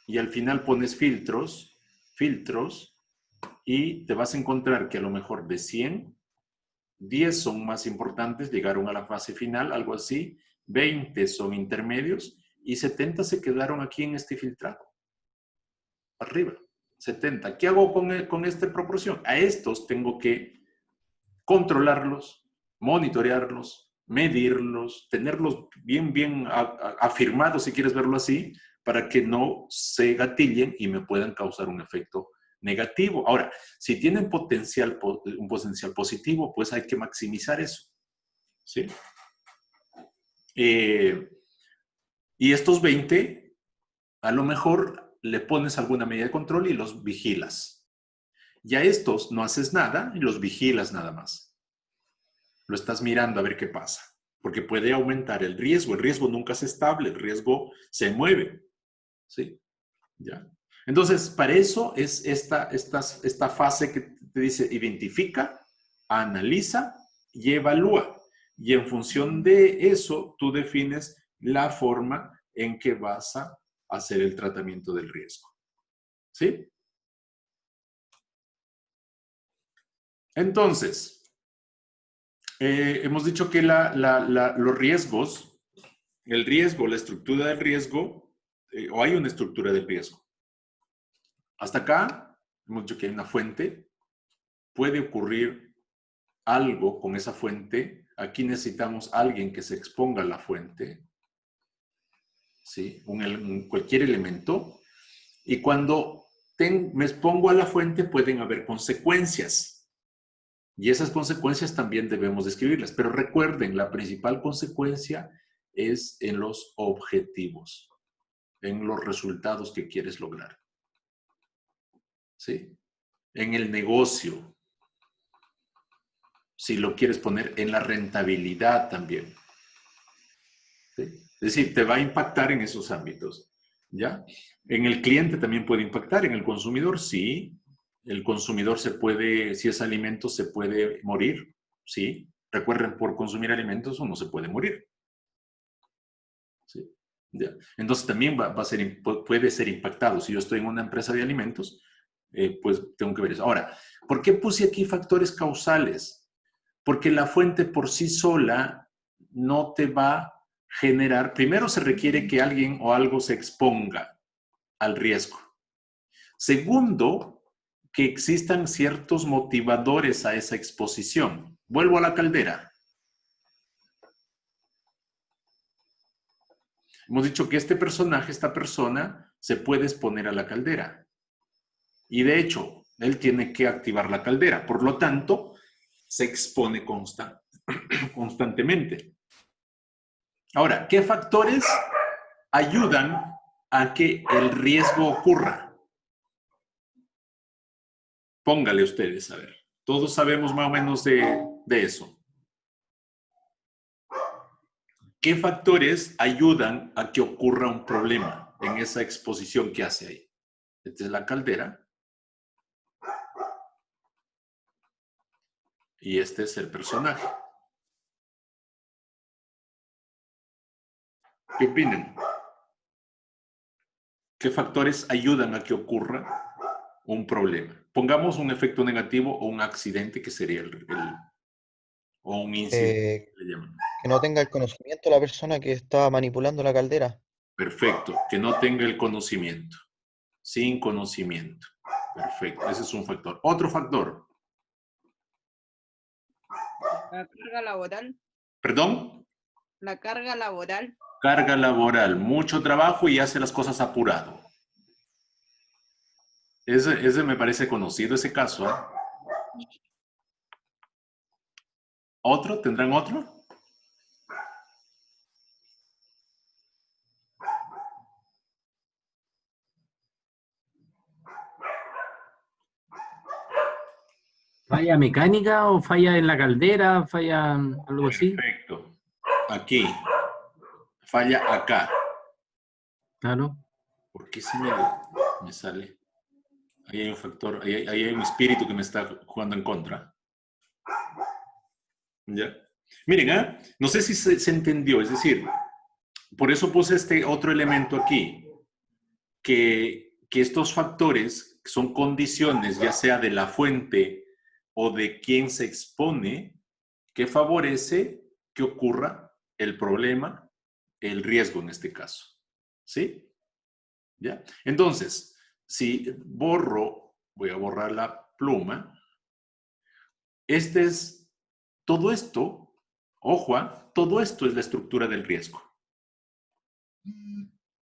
y al final pones filtros, y te vas a encontrar que a lo mejor de 100, 10 son más importantes, llegaron a la fase final, algo así, 20 son intermedios, y 70 se quedaron aquí en este filtrado. Arriba, 70. ¿Qué hago con esta proporción? A estos tengo que controlarlos, monitorearlos, medirlos, tenerlos bien afirmados, si quieres verlo así, para que no se gatillen y me puedan causar un efecto negativo. Ahora, si tienen un potencial positivo, pues hay que maximizar eso. ¿Sí? Y estos 20, a lo mejor le pones alguna medida de control y los vigilas. Y a estos no haces nada y los vigilas nada más. Lo estás mirando a ver qué pasa, porque puede aumentar el riesgo. El riesgo nunca es estable, el riesgo se mueve, ¿sí? ¿Ya? Entonces, para eso es esta fase que te dice identifica, analiza y evalúa. Y en función de eso, tú defines la forma en que vas a hacer el tratamiento del riesgo. ¿Sí? Entonces, hemos dicho que los riesgos, el riesgo, la estructura del riesgo, o hay una estructura del riesgo. Hasta acá, hemos dicho que hay una fuente, puede ocurrir algo con esa fuente. Aquí necesitamos a alguien que se exponga a la fuente, ¿sí? Cualquier elemento. Y cuando me expongo a la fuente, pueden haber consecuencias. Y esas consecuencias también debemos describirlas. Pero recuerden, la principal consecuencia es en los objetivos, en los resultados que quieres lograr. ¿Sí? En el negocio. Si lo quieres poner en la rentabilidad también. ¿Sí? Es decir, te va a impactar en esos ámbitos. ¿Ya? En el cliente también puede impactar, en el consumidor sí. El consumidor se puede, si es alimento, se puede morir, sí. Recuerden, por consumir alimentos uno se puede morir. ¿Sí? ¿Ya? Entonces también puede ser impactado. Si yo estoy en una empresa de alimentos, pues tengo que ver eso. Ahora, ¿por qué puse aquí factores causales? Porque la fuente por sí sola no te va a generar. Primero se requiere que alguien o algo se exponga al riesgo. Segundo, que existan ciertos motivadores a esa exposición. Vuelvo a la caldera. Hemos dicho que este personaje, esta persona, se puede exponer a la caldera. Y de hecho, él tiene que activar la caldera. Por lo tanto, se expone constantemente. Ahora, ¿qué factores ayudan a que el riesgo ocurra? Póngale ustedes, a ver. Todos sabemos más o menos de eso. ¿Qué factores ayudan a que ocurra un problema en esa exposición que hace ahí? Esta es la caldera. Y este es el personaje. ¿Qué opinan? ¿Qué factores ayudan a que ocurra un problema? Pongamos un efecto negativo o un accidente, que sería o un incidente, le llaman. Que no tenga el conocimiento la persona que está manipulando la caldera. Perfecto, que no tenga el conocimiento. Sin conocimiento. Perfecto, ese es un factor. Otro factor. La carga laboral. ¿Perdón? La carga laboral. Carga laboral, mucho trabajo y hace las cosas apurado. Ese me parece conocido, ese caso. ¿Otro? ¿Tendrán otro? ¿Falla mecánica o falla en la caldera? ¿Falla algo así? Perfecto. Aquí. Falla acá. Claro. ¿Por qué se me sale? Ahí hay un factor, ahí hay un espíritu que me está jugando en contra. ¿Ya? Miren, no sé si se entendió. Es decir, por eso puse este otro elemento aquí. Que estos factores son condiciones, ya sea de la fuente o de quien se expone, que favorece que ocurra el problema, el riesgo en este caso. ¿Sí? ¿Ya? Entonces, si voy a borrar la pluma, todo esto, ojo, todo esto es la estructura del riesgo.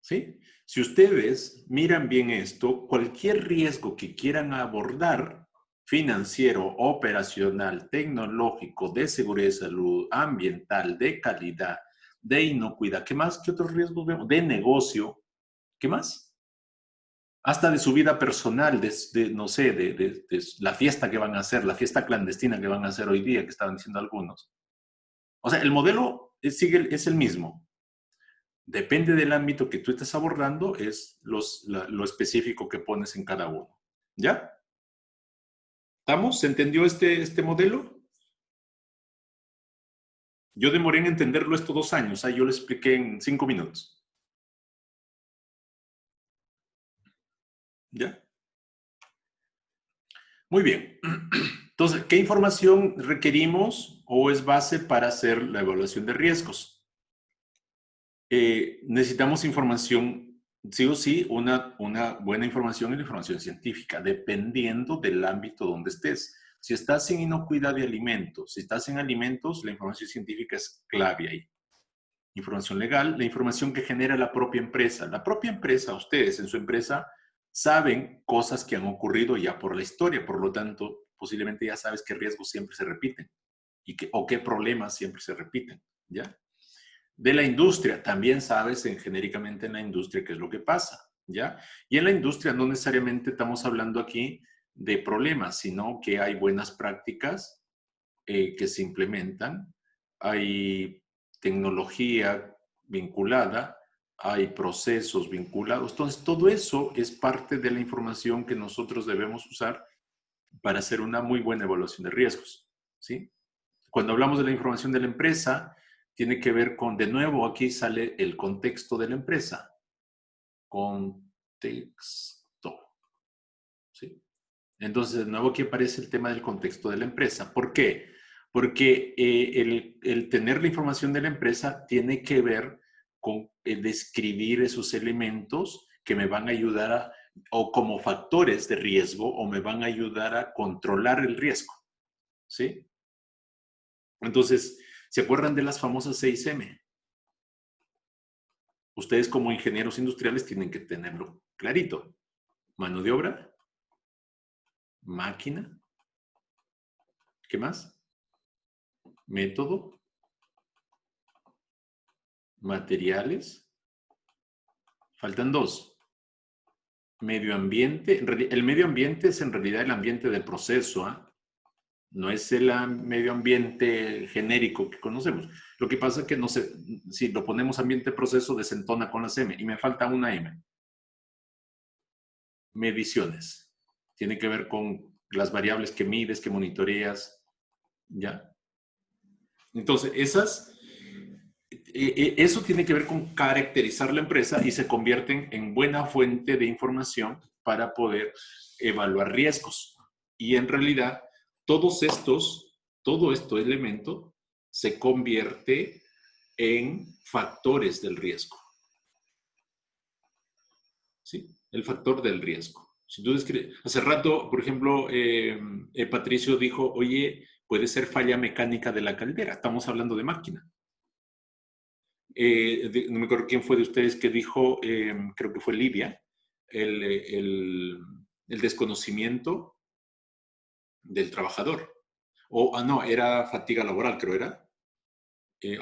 ¿Sí? Si ustedes miran bien esto, cualquier riesgo que quieran abordar, financiero, operacional, tecnológico, de seguridad y salud, ambiental, de calidad, de inocuidad. ¿Qué más? ¿Qué otros riesgos vemos? De negocio. ¿Qué más? Hasta de su vida personal, no sé, de la fiesta que van a hacer, la fiesta clandestina que van a hacer hoy día, que estaban diciendo algunos. O sea, el modelo es el mismo. Depende del ámbito que tú estés abordando, es lo específico que pones en cada uno. ¿Ya? ¿Estamos? ¿Se entendió este modelo? Yo demoré en entenderlo estos 2 años. Yo lo expliqué en 5 minutos. ¿Ya? Muy bien. Entonces, ¿qué información requerimos o es base para hacer la evaluación de riesgos? Necesitamos información, sí o sí, una buena información y la información científica, dependiendo del ámbito donde estés. Si estás en inocuidad de alimentos, si estás en alimentos, la información científica es clave ahí. Información legal, la información que genera la propia empresa. La propia empresa, ustedes en su empresa, saben cosas que han ocurrido ya por la historia, por lo tanto, posiblemente ya sabes qué riesgos siempre se repiten o qué problemas siempre se repiten, ¿ya? De la industria, también sabes genéricamente en la industria qué es lo que pasa, ¿ya? Y en la industria no necesariamente estamos hablando aquí de problemas, sino que hay buenas prácticas que se implementan, hay tecnología vinculada, hay procesos vinculados. Entonces, todo eso es parte de la información que nosotros debemos usar para hacer una muy buena evaluación de riesgos, ¿sí? Cuando hablamos de la información de la empresa, tiene que ver con, de nuevo, aquí sale el contexto de la empresa. Contexto. ¿Sí? Entonces, de nuevo aquí aparece el tema del contexto de la empresa. ¿Por qué? Porque el tener la información de la empresa tiene que ver con describir esos elementos que me van a ayudar o como factores de riesgo, o me van a ayudar a controlar el riesgo. ¿Sí? Entonces, ¿se acuerdan de las famosas 6M? Ustedes como ingenieros industriales tienen que tenerlo clarito. Mano de obra, máquina, ¿qué más? Método, materiales, faltan 2. Medio ambiente, el medio ambiente es en realidad el ambiente del proceso, ¿eh? No es el medio ambiente genérico que conocemos. Lo que pasa es que no sé, si lo ponemos ambiente proceso desentona con las M y me falta una M. Mediciones. Tiene que ver con las variables que mides, que monitoreas, ¿ya? Entonces, eso tiene que ver con caracterizar la empresa y se convierten en buena fuente de información para poder evaluar riesgos. Y en realidad, todo este elemento se convierte en factores del riesgo. ¿Sí? El factor del riesgo. Si tú hace rato, por ejemplo, Patricio dijo, oye, puede ser falla mecánica de la caldera. Estamos hablando de máquina. No me acuerdo quién fue de ustedes que dijo, creo que fue Lidia, el desconocimiento del trabajador. No, era fatiga laboral, creo era.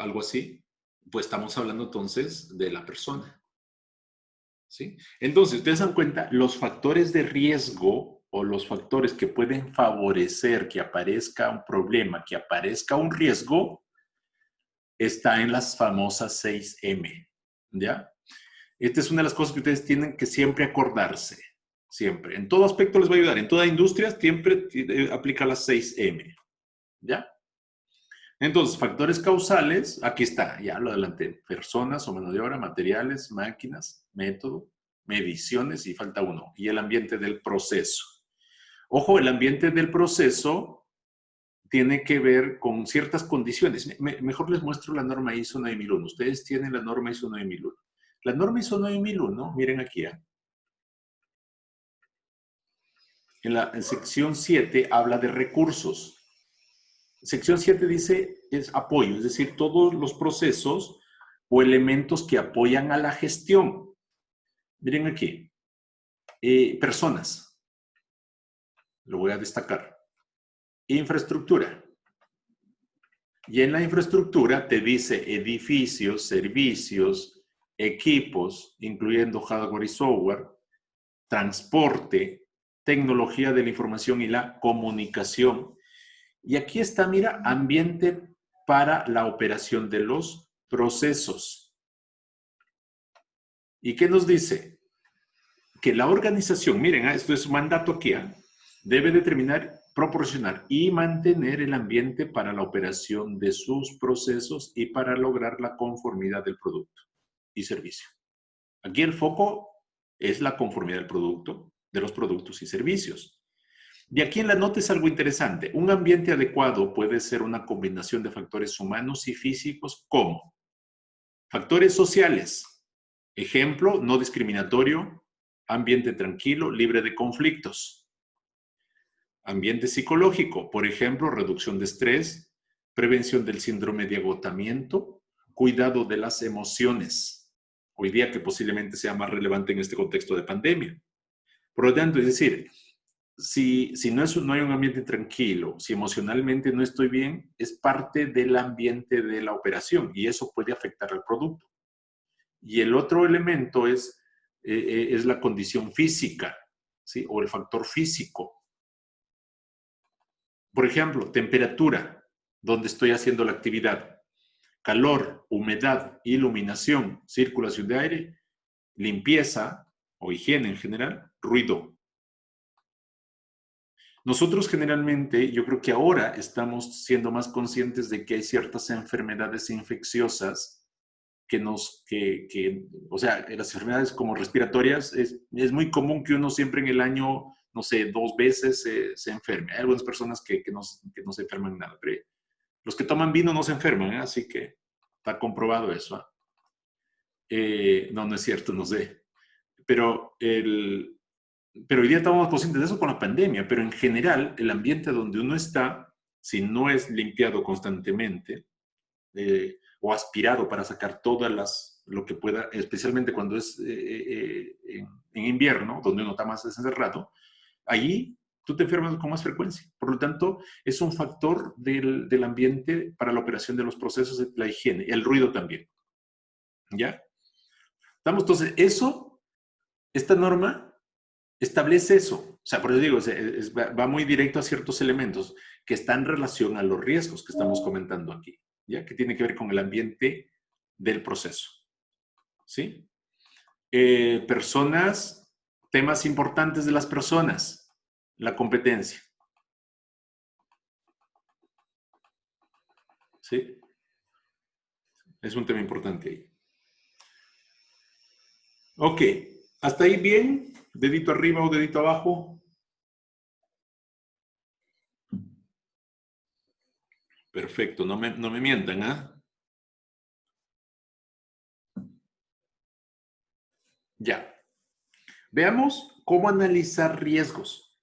Algo así. Pues estamos hablando entonces de la persona. ¿Sí? Entonces, ustedes se dan cuenta, los factores de riesgo o los factores que pueden favorecer que aparezca un problema, que aparezca un riesgo, está en las famosas 6M, ¿ya? Esta es una de las cosas que ustedes tienen que siempre acordarse, siempre. En todo aspecto les va a ayudar, en toda industria siempre aplica las 6M, ¿ya? Entonces, factores causales, aquí está, ya lo adelanté. Personas o mano de obra, materiales, máquinas, método, mediciones y falta uno. Y el ambiente del proceso. Ojo, el ambiente del proceso tiene que ver con ciertas condiciones. Mejor les muestro la norma ISO 9001. Ustedes tienen la norma ISO 9001. La norma ISO 9001, miren aquí, en sección 7 habla de recursos. Sección 7 dice, es apoyo, es decir, todos los procesos o elementos que apoyan a la gestión. Miren aquí, personas, lo voy a destacar. Infraestructura, Y en la infraestructura te dice edificios, servicios, equipos, incluyendo hardware y software, transporte, tecnología de la información y la comunicación. Y aquí está, mira, ambiente para la operación de los procesos. ¿Y qué nos dice? Que la organización, miren, esto es un mandato aquí, debe determinar, proporcionar y mantener el ambiente para la operación de sus procesos y para lograr la conformidad del producto y servicio. Aquí el foco es la conformidad del producto, de los productos y servicios. Y aquí en la nota es algo interesante. Un ambiente adecuado puede ser una combinación de factores humanos y físicos como factores sociales. Ejemplo, no discriminatorio, ambiente tranquilo, libre de conflictos. Ambiente psicológico, por ejemplo, reducción de estrés, prevención del síndrome de agotamiento, cuidado de las emociones. Hoy día que posiblemente sea más relevante en este contexto de pandemia. Por lo tanto, es decir, si no hay un ambiente tranquilo, si emocionalmente no estoy bien, es parte del ambiente de la operación y eso puede afectar al producto. Y el otro elemento es la condición física, ¿sí? O el factor físico. Por ejemplo, temperatura, donde estoy haciendo la actividad. Calor, humedad, iluminación, circulación de aire, limpieza o higiene en general, ruido. Nosotros generalmente, yo creo que ahora estamos siendo más conscientes de que hay ciertas enfermedades infecciosas o sea, las enfermedades como respiratorias, es muy común que uno siempre en el año, no sé, 2 veces se enferme. Hay algunas personas que no se enferman nada, pero los que toman vino no se enferman, así que está comprobado eso. No es cierto, no sé. Pero hoy día estamos conscientes de eso con la pandemia, pero en general, el ambiente donde uno está, si no es limpiado constantemente o aspirado para sacar lo que pueda, especialmente cuando es en invierno, donde uno está más encerrado, allí tú te enfermas con más frecuencia. Por lo tanto, es un factor del ambiente para la operación de los procesos de la higiene, el ruido también. ¿Ya? Estamos, entonces, esta norma establece eso. O sea, por eso digo, va muy directo a ciertos elementos que están en relación a los riesgos que estamos comentando aquí, ¿ya? Que tiene que ver con el ambiente del proceso. ¿Sí? Personas, temas importantes de las personas, la competencia. ¿Sí? Es un tema importante ahí. Ok, ¿hasta ahí bien? ¿Dedito arriba o dedito abajo? Perfecto, no me mientan, ¿ah? Ya. Veamos cómo analizar riesgos.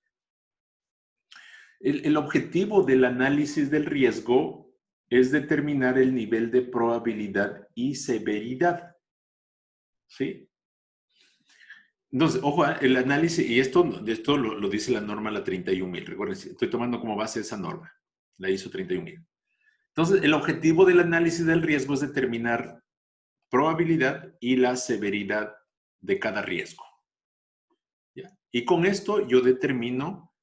El objetivo del análisis del riesgo es determinar el nivel de probabilidad y severidad. ¿Sí? Entonces, ojo, el análisis, y esto lo dice la norma, la 31.000. Recuerden, estoy tomando como base esa norma, la ISO 31.000. Entonces, el objetivo del análisis del riesgo es determinar probabilidad y la severidad de cada riesgo. ¿Ya? Y con esto yo determino,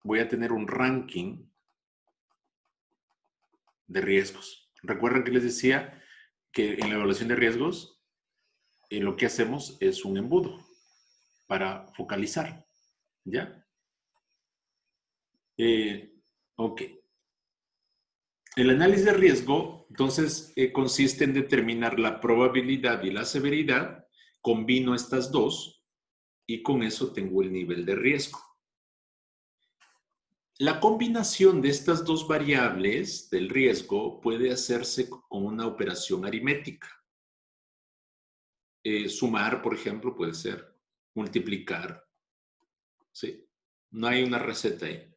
voy a tener un ranking de riesgos. Recuerden que les decía que en la evaluación de riesgos, lo que hacemos es un embudo para focalizar. ¿Ya? Ok. El análisis de riesgo, entonces, consiste en determinar la probabilidad y la severidad. Combino estas dos y con eso tengo el nivel de riesgo. La combinación de estas dos variables del riesgo puede hacerse con una operación aritmética. Sumar, por ejemplo, puede ser multiplicar. ¿Sí? No hay una receta ahí.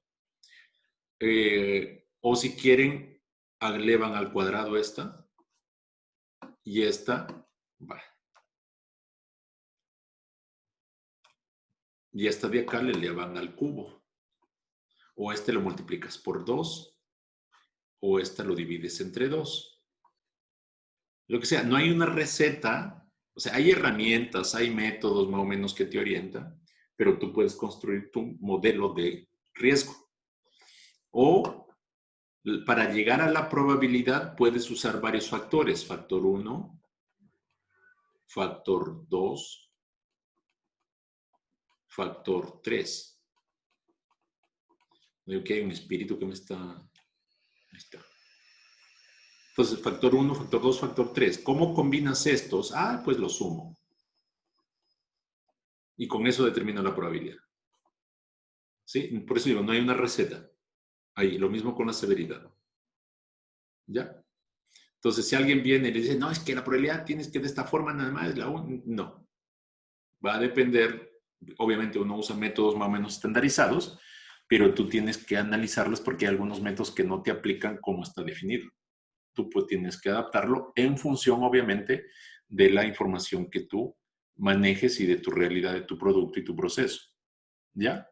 O si quieren, elevan al cuadrado esta y esta. Va. Y esta de acá le elevan al cubo. O este lo multiplicas por 2 o esta lo divides entre 2. Lo que sea, no hay una receta. O sea, hay herramientas, hay métodos más o menos que te orientan, pero tú puedes construir tu modelo de riesgo. O para llegar a la probabilidad puedes usar varios factores. Factor 1, factor 2, factor 3. Veo que hay un espíritu que me está... Ahí está. Entonces, factor 1, factor 2, factor 3. ¿Cómo combinas estos? Ah, pues los sumo. Y con eso determino la probabilidad. ¿Sí? Por eso digo, no hay una receta. Ahí, lo mismo con la severidad. ¿Ya? Entonces, si alguien viene y le dice, no, es que la probabilidad tienes que de esta forma nada más, no. Va a depender, obviamente uno usa métodos más o menos estandarizados, pero tú tienes que analizarlos porque hay algunos métodos que no te aplican como está definido. Tú pues tienes que adaptarlo en función, obviamente, de la información que tú manejes y de tu realidad, de tu producto y tu proceso. ¿Ya?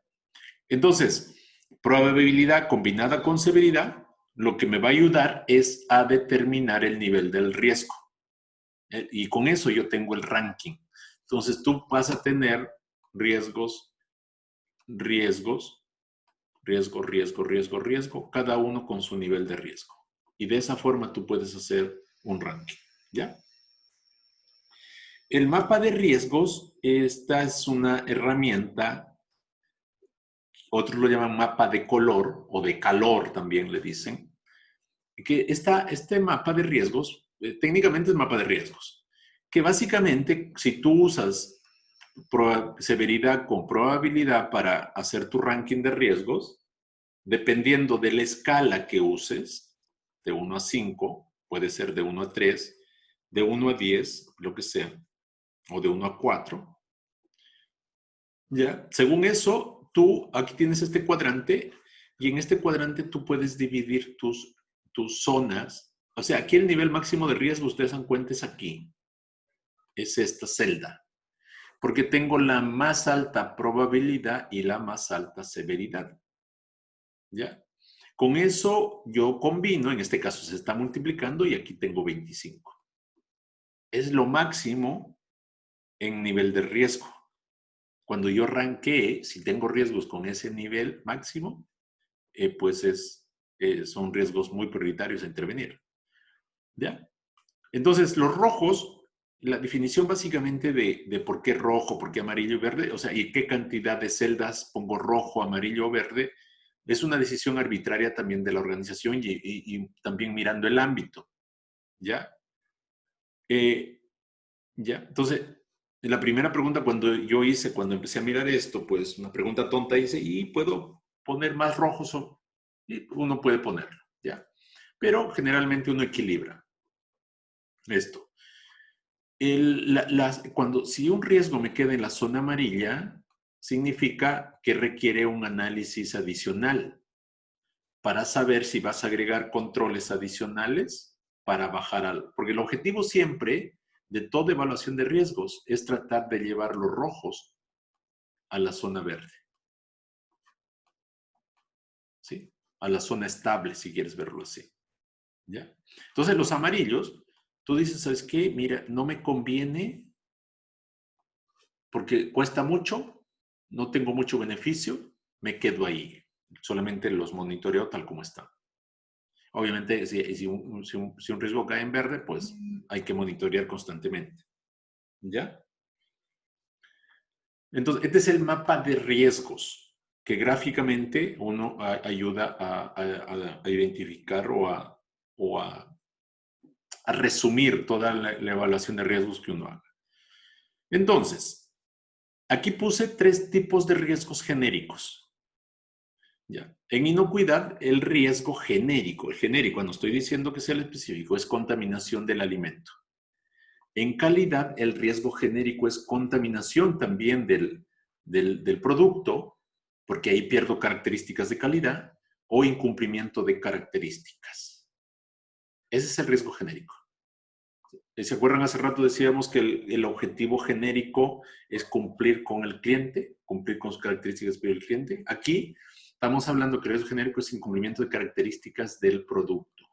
Entonces, probabilidad combinada con severidad, lo que me va a ayudar es a determinar el nivel del riesgo. Y con eso yo tengo el ranking. Entonces, tú vas a tener riesgos, riesgo, cada uno con su nivel de riesgo. Y de esa forma tú puedes hacer un ranking, ¿ya? El mapa de riesgos, esta es una herramienta, otros lo llaman mapa de color o de calor también le dicen, que este mapa de riesgos, técnicamente es mapa de riesgos, que básicamente si tú usas severidad con probabilidad para hacer tu ranking de riesgos, dependiendo de la escala que uses, de 1 a 5, puede ser de 1 a 3, de 1 a 10, lo que sea, o de 1 a 4. ¿Ya? Según eso, tú aquí tienes este cuadrante y en este cuadrante tú puedes dividir tus zonas. O sea, aquí el nivel máximo de riesgo, ustedes dan cuenta, es aquí. Es esta celda. Porque tengo la más alta probabilidad y la más alta severidad. ¿Ya? Con eso yo combino, en este caso se está multiplicando y aquí tengo 25. Es lo máximo en nivel de riesgo. Cuando yo ranquee, si tengo riesgos con ese nivel máximo, pues son riesgos muy prioritarios a intervenir. ¿Ya? Entonces, los rojos, la definición básicamente de por qué rojo, por qué amarillo y verde, o sea, y qué cantidad de celdas pongo rojo, amarillo o verde, es una decisión arbitraria también de la organización y también mirando el ámbito. ¿Ya? ¿Ya? Entonces, la primera pregunta cuando empecé a mirar esto, pues una pregunta tonta hice, ¿y puedo poner más rojos? Y uno puede ponerlo, ¿ya? Pero generalmente uno equilibra esto. Si un riesgo me queda en la zona amarilla, significa que requiere un análisis adicional para saber si vas a agregar controles adicionales para bajar porque el objetivo siempre de toda evaluación de riesgos es tratar de llevar los rojos a la zona verde. ¿Sí? A la zona estable, si quieres verlo así. ¿Ya? Entonces, los amarillos, tú dices, ¿sabes qué? Mira, no me conviene porque cuesta mucho, no tengo mucho beneficio, me quedo ahí. Solamente los monitoreo tal como están. Obviamente, si un riesgo cae en verde, pues hay que monitorear constantemente. ¿Ya? Entonces, este es el mapa de riesgos que gráficamente uno ayuda a identificar o a resumir toda la evaluación de riesgos que uno haga. Entonces, aquí puse 3 tipos de riesgos genéricos. ¿Ya? En inocuidad, el riesgo genérico, no estoy diciendo que sea el específico, es contaminación del alimento. En calidad, el riesgo genérico es contaminación también del producto, porque ahí pierdo características de calidad, o incumplimiento de características. Ese es el riesgo genérico. ¿Se acuerdan? Hace rato decíamos que el objetivo genérico es cumplir con el cliente, cumplir con sus características del cliente. Aquí estamos hablando que el riesgo genérico es incumplimiento de características del producto.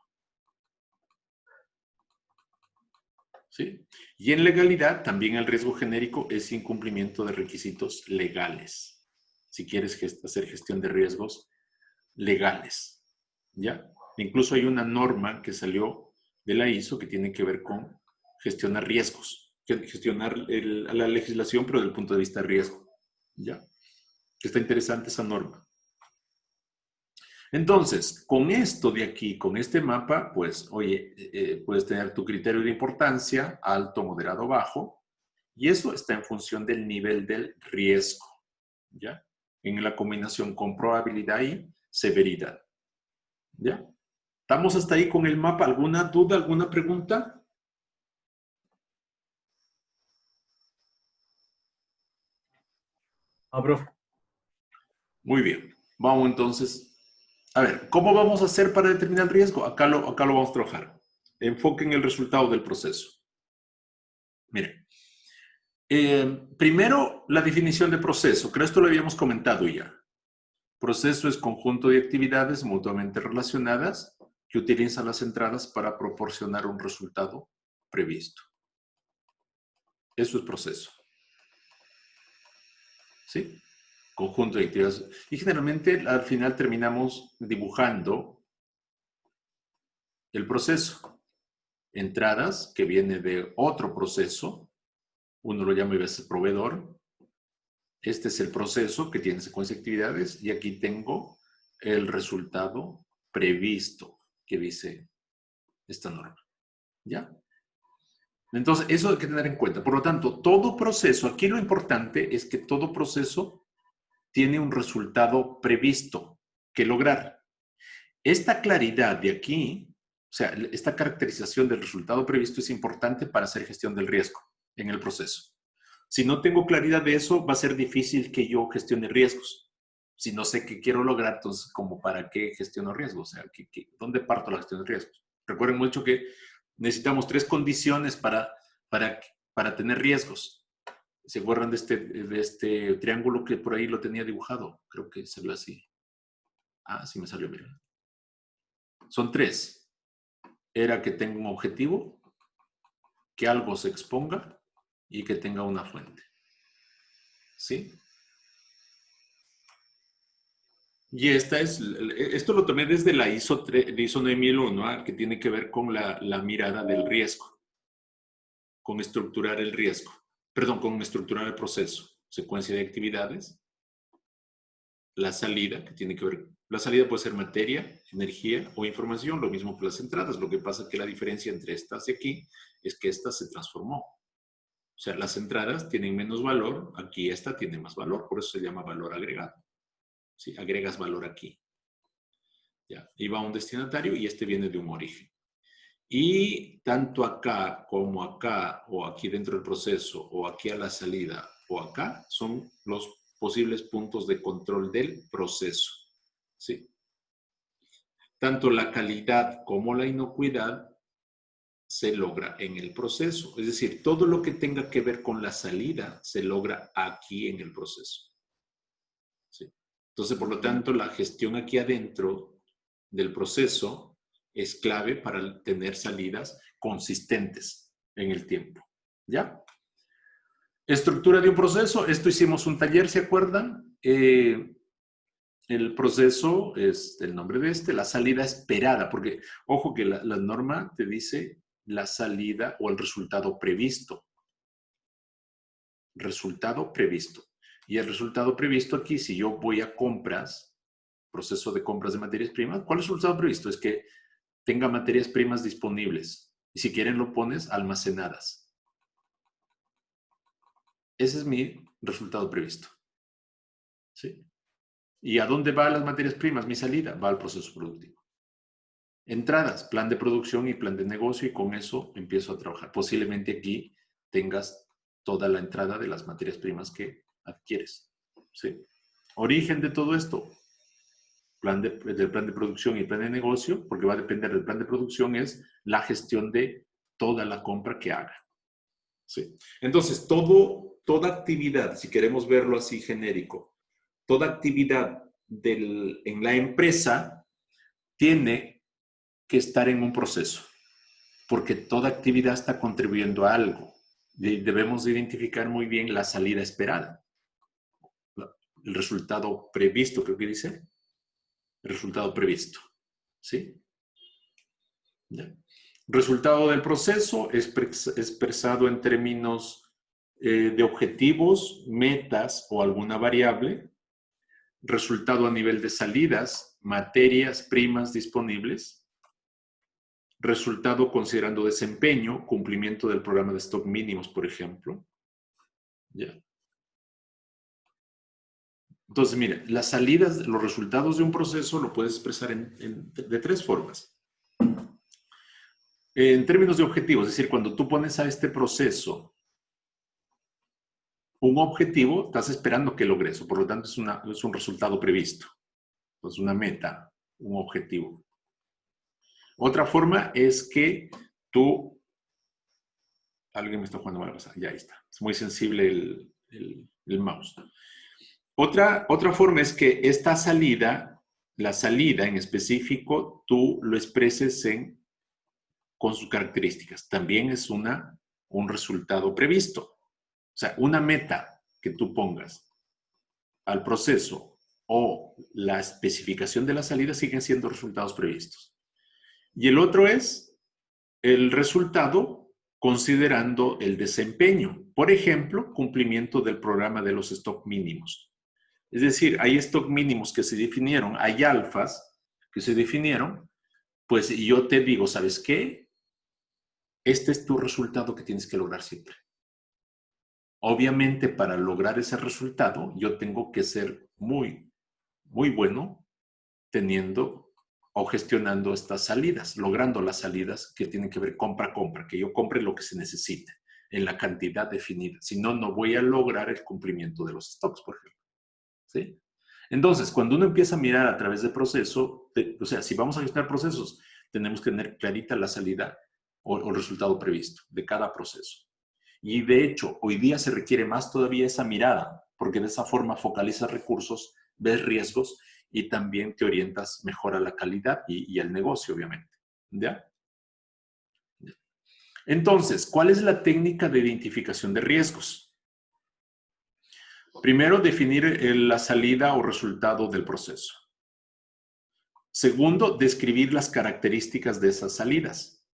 ¿Sí? Y en legalidad, también el riesgo genérico es incumplimiento de requisitos legales. Si quieres hacer gestión de riesgos legales, ¿ya? Incluso hay una norma que salió de la ISO que tiene que ver con gestionar riesgos, gestionar la legislación, pero desde el punto de vista de riesgo, ¿ya? Está interesante esa norma. Entonces, con esto de aquí, con este mapa, pues, oye, puedes tener tu criterio de importancia, alto, moderado, bajo, y eso está en función del nivel del riesgo, ¿ya? En la combinación con probabilidad y severidad, ¿ya? ¿Estamos hasta ahí con el mapa? ¿Alguna duda, alguna pregunta? Profe. Muy bien. Vamos entonces. A ver, ¿cómo vamos a hacer para determinar el riesgo? Acá lo vamos a trabajar. Enfoque en el resultado del proceso. Miren. Primero, la definición de proceso. Creo que esto lo habíamos comentado ya. Proceso es conjunto de actividades mutuamente relacionadas que utilizan las entradas para proporcionar un resultado previsto. Eso es proceso. ¿Sí? Conjunto de actividades. Y generalmente al final terminamos dibujando el proceso. Entradas que viene de otro proceso. Uno lo llama a veces proveedor. Este es el proceso que tiene secuencia de actividades y aquí tengo el resultado previsto que dice esta norma. ¿Ya? Entonces, eso hay que tener en cuenta. Por lo tanto, todo proceso, aquí lo importante es que todo proceso tiene un resultado previsto que lograr. Esta claridad de aquí, o sea, esta caracterización del resultado previsto es importante para hacer gestión del riesgo en el proceso. Si no tengo claridad de eso, va a ser difícil que yo gestione riesgos. Si no sé qué quiero lograr, entonces, ¿como para qué gestiono riesgos? O sea, ¿dónde parto la gestión de riesgos? Recuerden mucho que necesitamos 3 condiciones para tener riesgos. ¿Se acuerdan de este triángulo que por ahí lo tenía dibujado? Creo que salió así. Ah, sí me salió, miren. Son 3. Era que tenga un objetivo, que algo se exponga y que tenga una fuente. ¿Sí? Y esto lo tomé desde la ISO 9001, que tiene que ver con la mirada del riesgo, con estructurar el riesgo, perdón, con estructurar el proceso, secuencia de actividades, la salida, que tiene que ver, la salida puede ser materia, energía o información, lo mismo que las entradas. Lo que pasa es que la diferencia entre estas de aquí es que esta se transformó. O sea, las entradas tienen menos valor, aquí esta tiene más valor, por eso se llama valor agregado. ¿Sí? Agregas valor aquí. ¿Ya? Y va a un destinatario y este viene de un origen. Y tanto acá como acá, o aquí dentro del proceso, o aquí a la salida, o acá, son los posibles puntos de control del proceso. ¿Sí? Tanto la calidad como la inocuidad se logra en el proceso. Es decir, todo lo que tenga que ver con la salida se logra aquí en el proceso. ¿Sí? Entonces, por lo tanto, la gestión aquí adentro del proceso es clave para tener salidas consistentes en el tiempo. ¿Ya? Estructura de un proceso. Esto hicimos un taller, ¿se acuerdan? El proceso es el nombre de la salida esperada, porque ojo que la norma te dice la salida o el resultado previsto. Resultado previsto. Y el resultado previsto aquí, si yo voy a compras, proceso de compras de materias primas, ¿cuál es el resultado previsto? Es que tenga materias primas disponibles. Y si quieren lo pones almacenadas. Ese es mi resultado previsto. ¿Sí? ¿Y a dónde van las materias primas? Mi salida va al proceso productivo. Entradas, plan de producción y plan de negocio, y con eso empiezo a trabajar. Posiblemente aquí tengas toda la entrada de las materias primas que adquieres. ¿Sí? Origen de todo esto, del plan de producción y plan de negocio, porque va a depender del plan de producción, es la gestión de toda la compra que haga. ¿Sí? Entonces, toda actividad, si queremos verlo así genérico, toda actividad en la empresa tiene que estar en un proceso. porque toda actividad está contribuyendo a algo. Debemos identificar muy bien la salida esperada. El resultado previsto, creo que dice. El resultado previsto. ¿Sí? ¿Ya? Resultado del proceso expresado en términos de objetivos, metas o alguna variable. Resultado a nivel de salidas, materias primas disponibles. Resultado considerando desempeño, cumplimiento del programa de stock mínimos, por ejemplo. ¿Ya? Entonces, mira, las salidas, los resultados de un proceso lo puedes expresar de tres formas. En términos de objetivos, es decir, cuando tú pones a este proceso un objetivo, estás esperando que logre eso, por lo tanto es un resultado previsto. Es una meta, un objetivo. Otra forma es que tú... Alguien me está jugando mala pasada, ya ahí está. Es muy sensible el mouse. Otra forma es que esta salida, la salida en específico, tú lo expreses con sus características. También es un resultado previsto. O sea, una meta que tú pongas al proceso o la especificación de la salida siguen siendo resultados previstos. Y el otro es el resultado considerando el desempeño. Por ejemplo, cumplimiento del programa de los stock mínimos. Es decir, hay stock mínimos que se definieron, hay alfas que se definieron, pues yo te digo, ¿sabes qué? Este es tu resultado que tienes que lograr siempre. Obviamente, para lograr ese resultado, yo tengo que ser muy, muy bueno teniendo o gestionando estas salidas, logrando las salidas que tienen que ver compra-compra, que yo compre lo que se necesite en la cantidad definida. Si no, no voy a lograr el cumplimiento de los stocks, por ejemplo. ¿Sí? Entonces, cuando uno empieza a mirar a través del proceso, o sea, si vamos a gestionar procesos, tenemos que tener clarita la salida o el resultado previsto de cada proceso. Y de hecho, hoy día se requiere más todavía esa mirada, porque de esa forma focalizas recursos, ves riesgos y también te orientas mejor a la calidad y al negocio, obviamente. ¿Ya? Entonces, ¿cuál es la técnica de identificación de riesgos? Primero, definir la salida o resultado del proceso. Segundo, describir las características de esas salidas.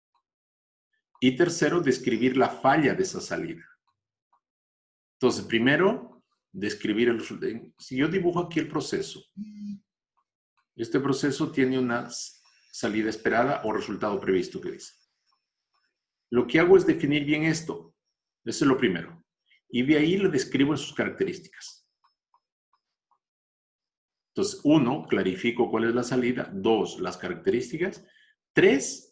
Y tercero, describir la falla de esa salida. Entonces, primero, describir el resultado. Si yo dibujo aquí el proceso, este proceso tiene una salida esperada o resultado previsto que dice. Lo que hago es definir bien esto. Eso es lo primero. Y de ahí lo describo en sus características. Entonces, 1, clarifico cuál es la salida. 2, las características. 3,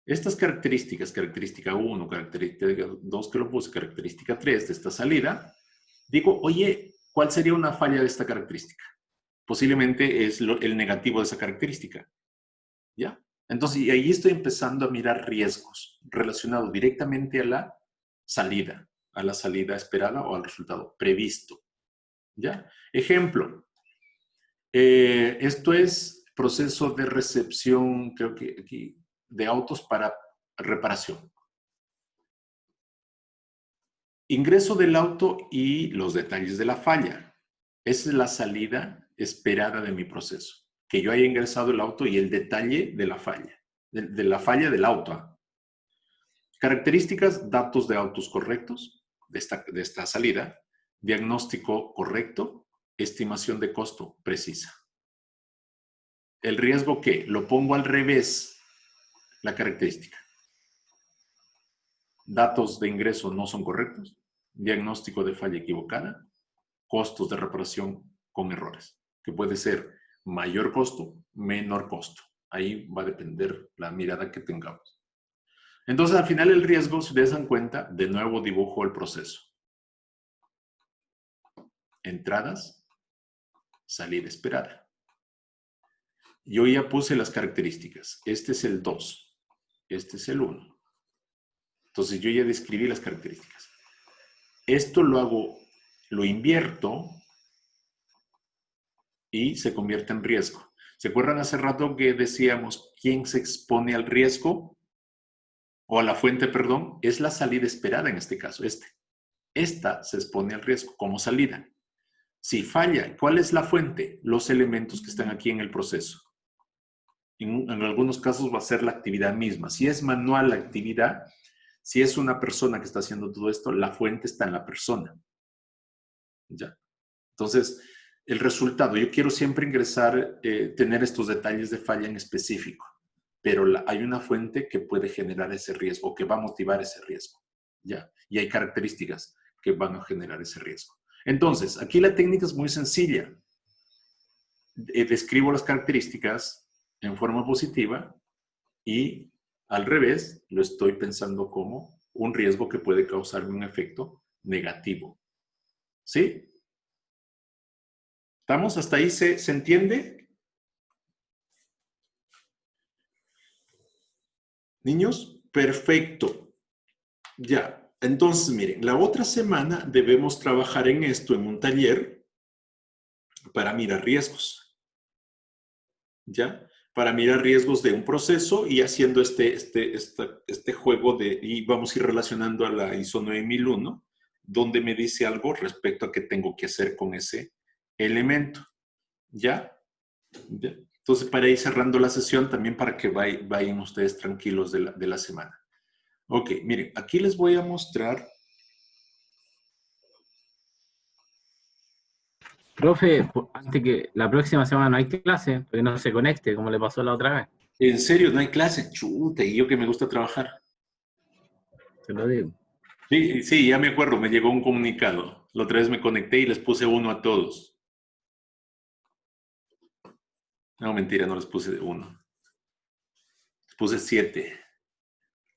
estas características, característica 1, característica 2 que lo puse, característica 3 de esta salida, digo, oye, ¿cuál sería una falla de esta característica? Posiblemente es el negativo de esa característica. ¿Ya? Entonces, y ahí estoy empezando a mirar riesgos relacionados directamente a la salida esperada o al resultado previsto. ¿Ya? Ejemplo, esto es proceso de recepción, creo que aquí, de autos para reparación. Ingreso del auto y los detalles de la falla. Esa es la salida esperada de mi proceso. Que yo haya ingresado el auto y el detalle de la falla. De la falla del auto. Características, datos de autos correctos de esta salida. Diagnóstico correcto. Estimación de costo precisa. El riesgo que lo pongo al revés. La característica. Datos de ingreso no son correctos. Diagnóstico de falla equivocada. Costos de reparación con errores. Que puede ser mayor costo, menor costo. Ahí va a depender la mirada que tengamos. Entonces, al final el riesgo, si ustedes dan cuenta, de nuevo dibujo el proceso. Entradas, salida esperada. Yo ya puse las características. Este es el 2. Este es el 1. Entonces, yo ya describí las características. Esto lo invierto y se convierte en riesgo. ¿Se acuerdan hace rato que decíamos quién se expone al riesgo? o la fuente, perdón, es la salida esperada en este caso, Esta se expone al riesgo como salida. Si falla, ¿cuál es la fuente? Los elementos que están aquí en el proceso. En algunos casos va a ser la actividad misma. Si es manual la actividad, si es una persona que está haciendo todo esto, la fuente está en la persona. ¿Ya? Entonces, el resultado, yo quiero siempre ingresar, tener estos detalles de falla en específico, pero hay una fuente que puede generar ese riesgo, que va a motivar ese riesgo. ¿Ya? Y hay características que van a generar ese riesgo. Entonces, aquí la técnica es muy sencilla. Describo las características en forma positiva y al revés lo estoy pensando como un riesgo que puede causarme un efecto negativo. ¿Sí? ¿Estamos? ¿Hasta ahí se entiende? ¿Niños? Perfecto. Ya. Entonces, miren, la otra semana debemos trabajar en esto en un taller para mirar riesgos. ¿Ya? Para mirar riesgos de un proceso y haciendo este juego y vamos a ir relacionando a la ISO 9001, donde me dice algo respecto a qué tengo que hacer con ese elemento. ¿Ya? ¿Ya? Entonces, para ir cerrando la sesión, también para que vayan ustedes tranquilos de la semana. Ok, miren, aquí les voy a mostrar. Profe, antes que la próxima semana no hay clase, porque no se conecte, como le pasó la otra vez. ¿En serio no hay clase? Chuta, y yo que me gusta trabajar. Se lo digo. Sí, sí, ya me acuerdo, me llegó un comunicado. La otra vez me conecté y les puse 1 a todos. No, mentira, no les puse 1. Les puse 7.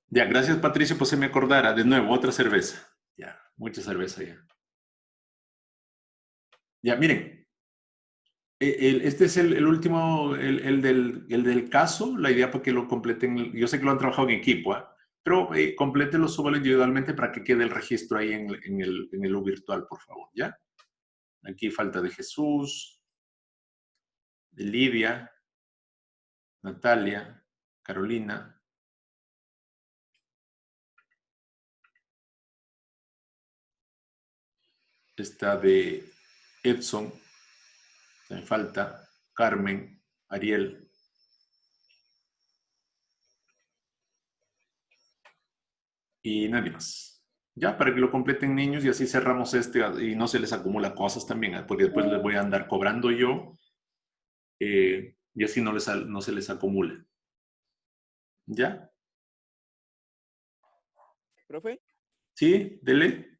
Ya, gracias Patricio, pues se me acordara. De nuevo, otra cerveza. Ya, mucha cerveza ya. Ya, miren. Este es el último, el del caso. La idea para que lo completen. Yo sé que lo han trabajado en equipo, ¿eh? Pero complétenlo, súbalo individualmente para que quede el registro ahí en el U virtual, por favor, ¿ya? Aquí falta de Jesús, de Lidia, Natalia, Carolina. Está de Edson, me falta Carmen, Ariel. Y nadie más. Ya, para que lo completen niños y así cerramos y no se les acumula cosas también, ¿eh? Porque después les voy a andar cobrando yo y así no se les acumula. ¿Ya? Profe, ¿Sí? Dele.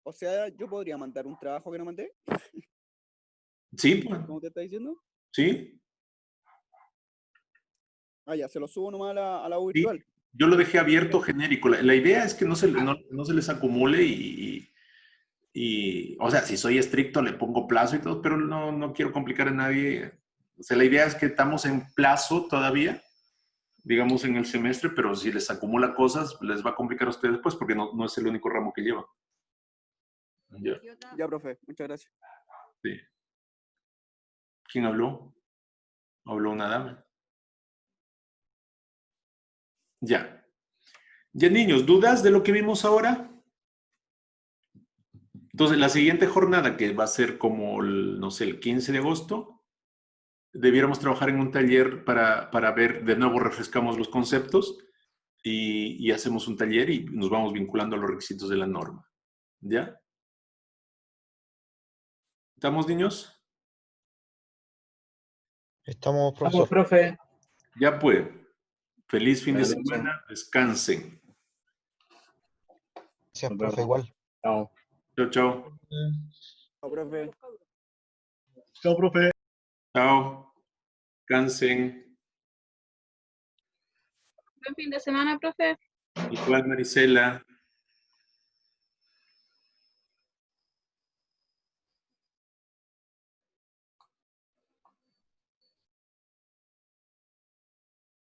o sea, yo podría mandar un trabajo que no mandé, ¿Sí? Pues. ¿cómo te está diciendo? ¿Sí? Ah, ya, se lo subo nomás a la U Sí. virtual. Yo lo dejé abierto, genérico. La idea es que no se les acumule o sea, si soy estricto le pongo plazo y todo, pero no quiero complicar a nadie. O sea, la idea es que estamos en plazo todavía, digamos en el semestre, pero si les acumula cosas, les va a complicar a ustedes después porque no es el único ramo que llevan. Ya. Ya, profe, muchas gracias. Sí. ¿Quién habló? Habló una dama. Ya. Ya, niños, ¿dudas de lo que vimos ahora? Entonces, la siguiente jornada, que va a ser como, no sé, el 15 de agosto, debiéramos trabajar en un taller para ver, de nuevo refrescamos los conceptos y hacemos un taller y nos vamos vinculando a los requisitos de la norma. ¿Ya? ¿Estamos, niños? Estamos, Vamos, profesor. profe. Ya pues. Feliz fin de Buenas noches. semana. Descansen. Gracias, Nos profe, vemos. igual. Chao. Chao, chao. Chao, profe. Chao, profe. Chao. Descansen. Buen fin de semana, profe. Igual, Marisela.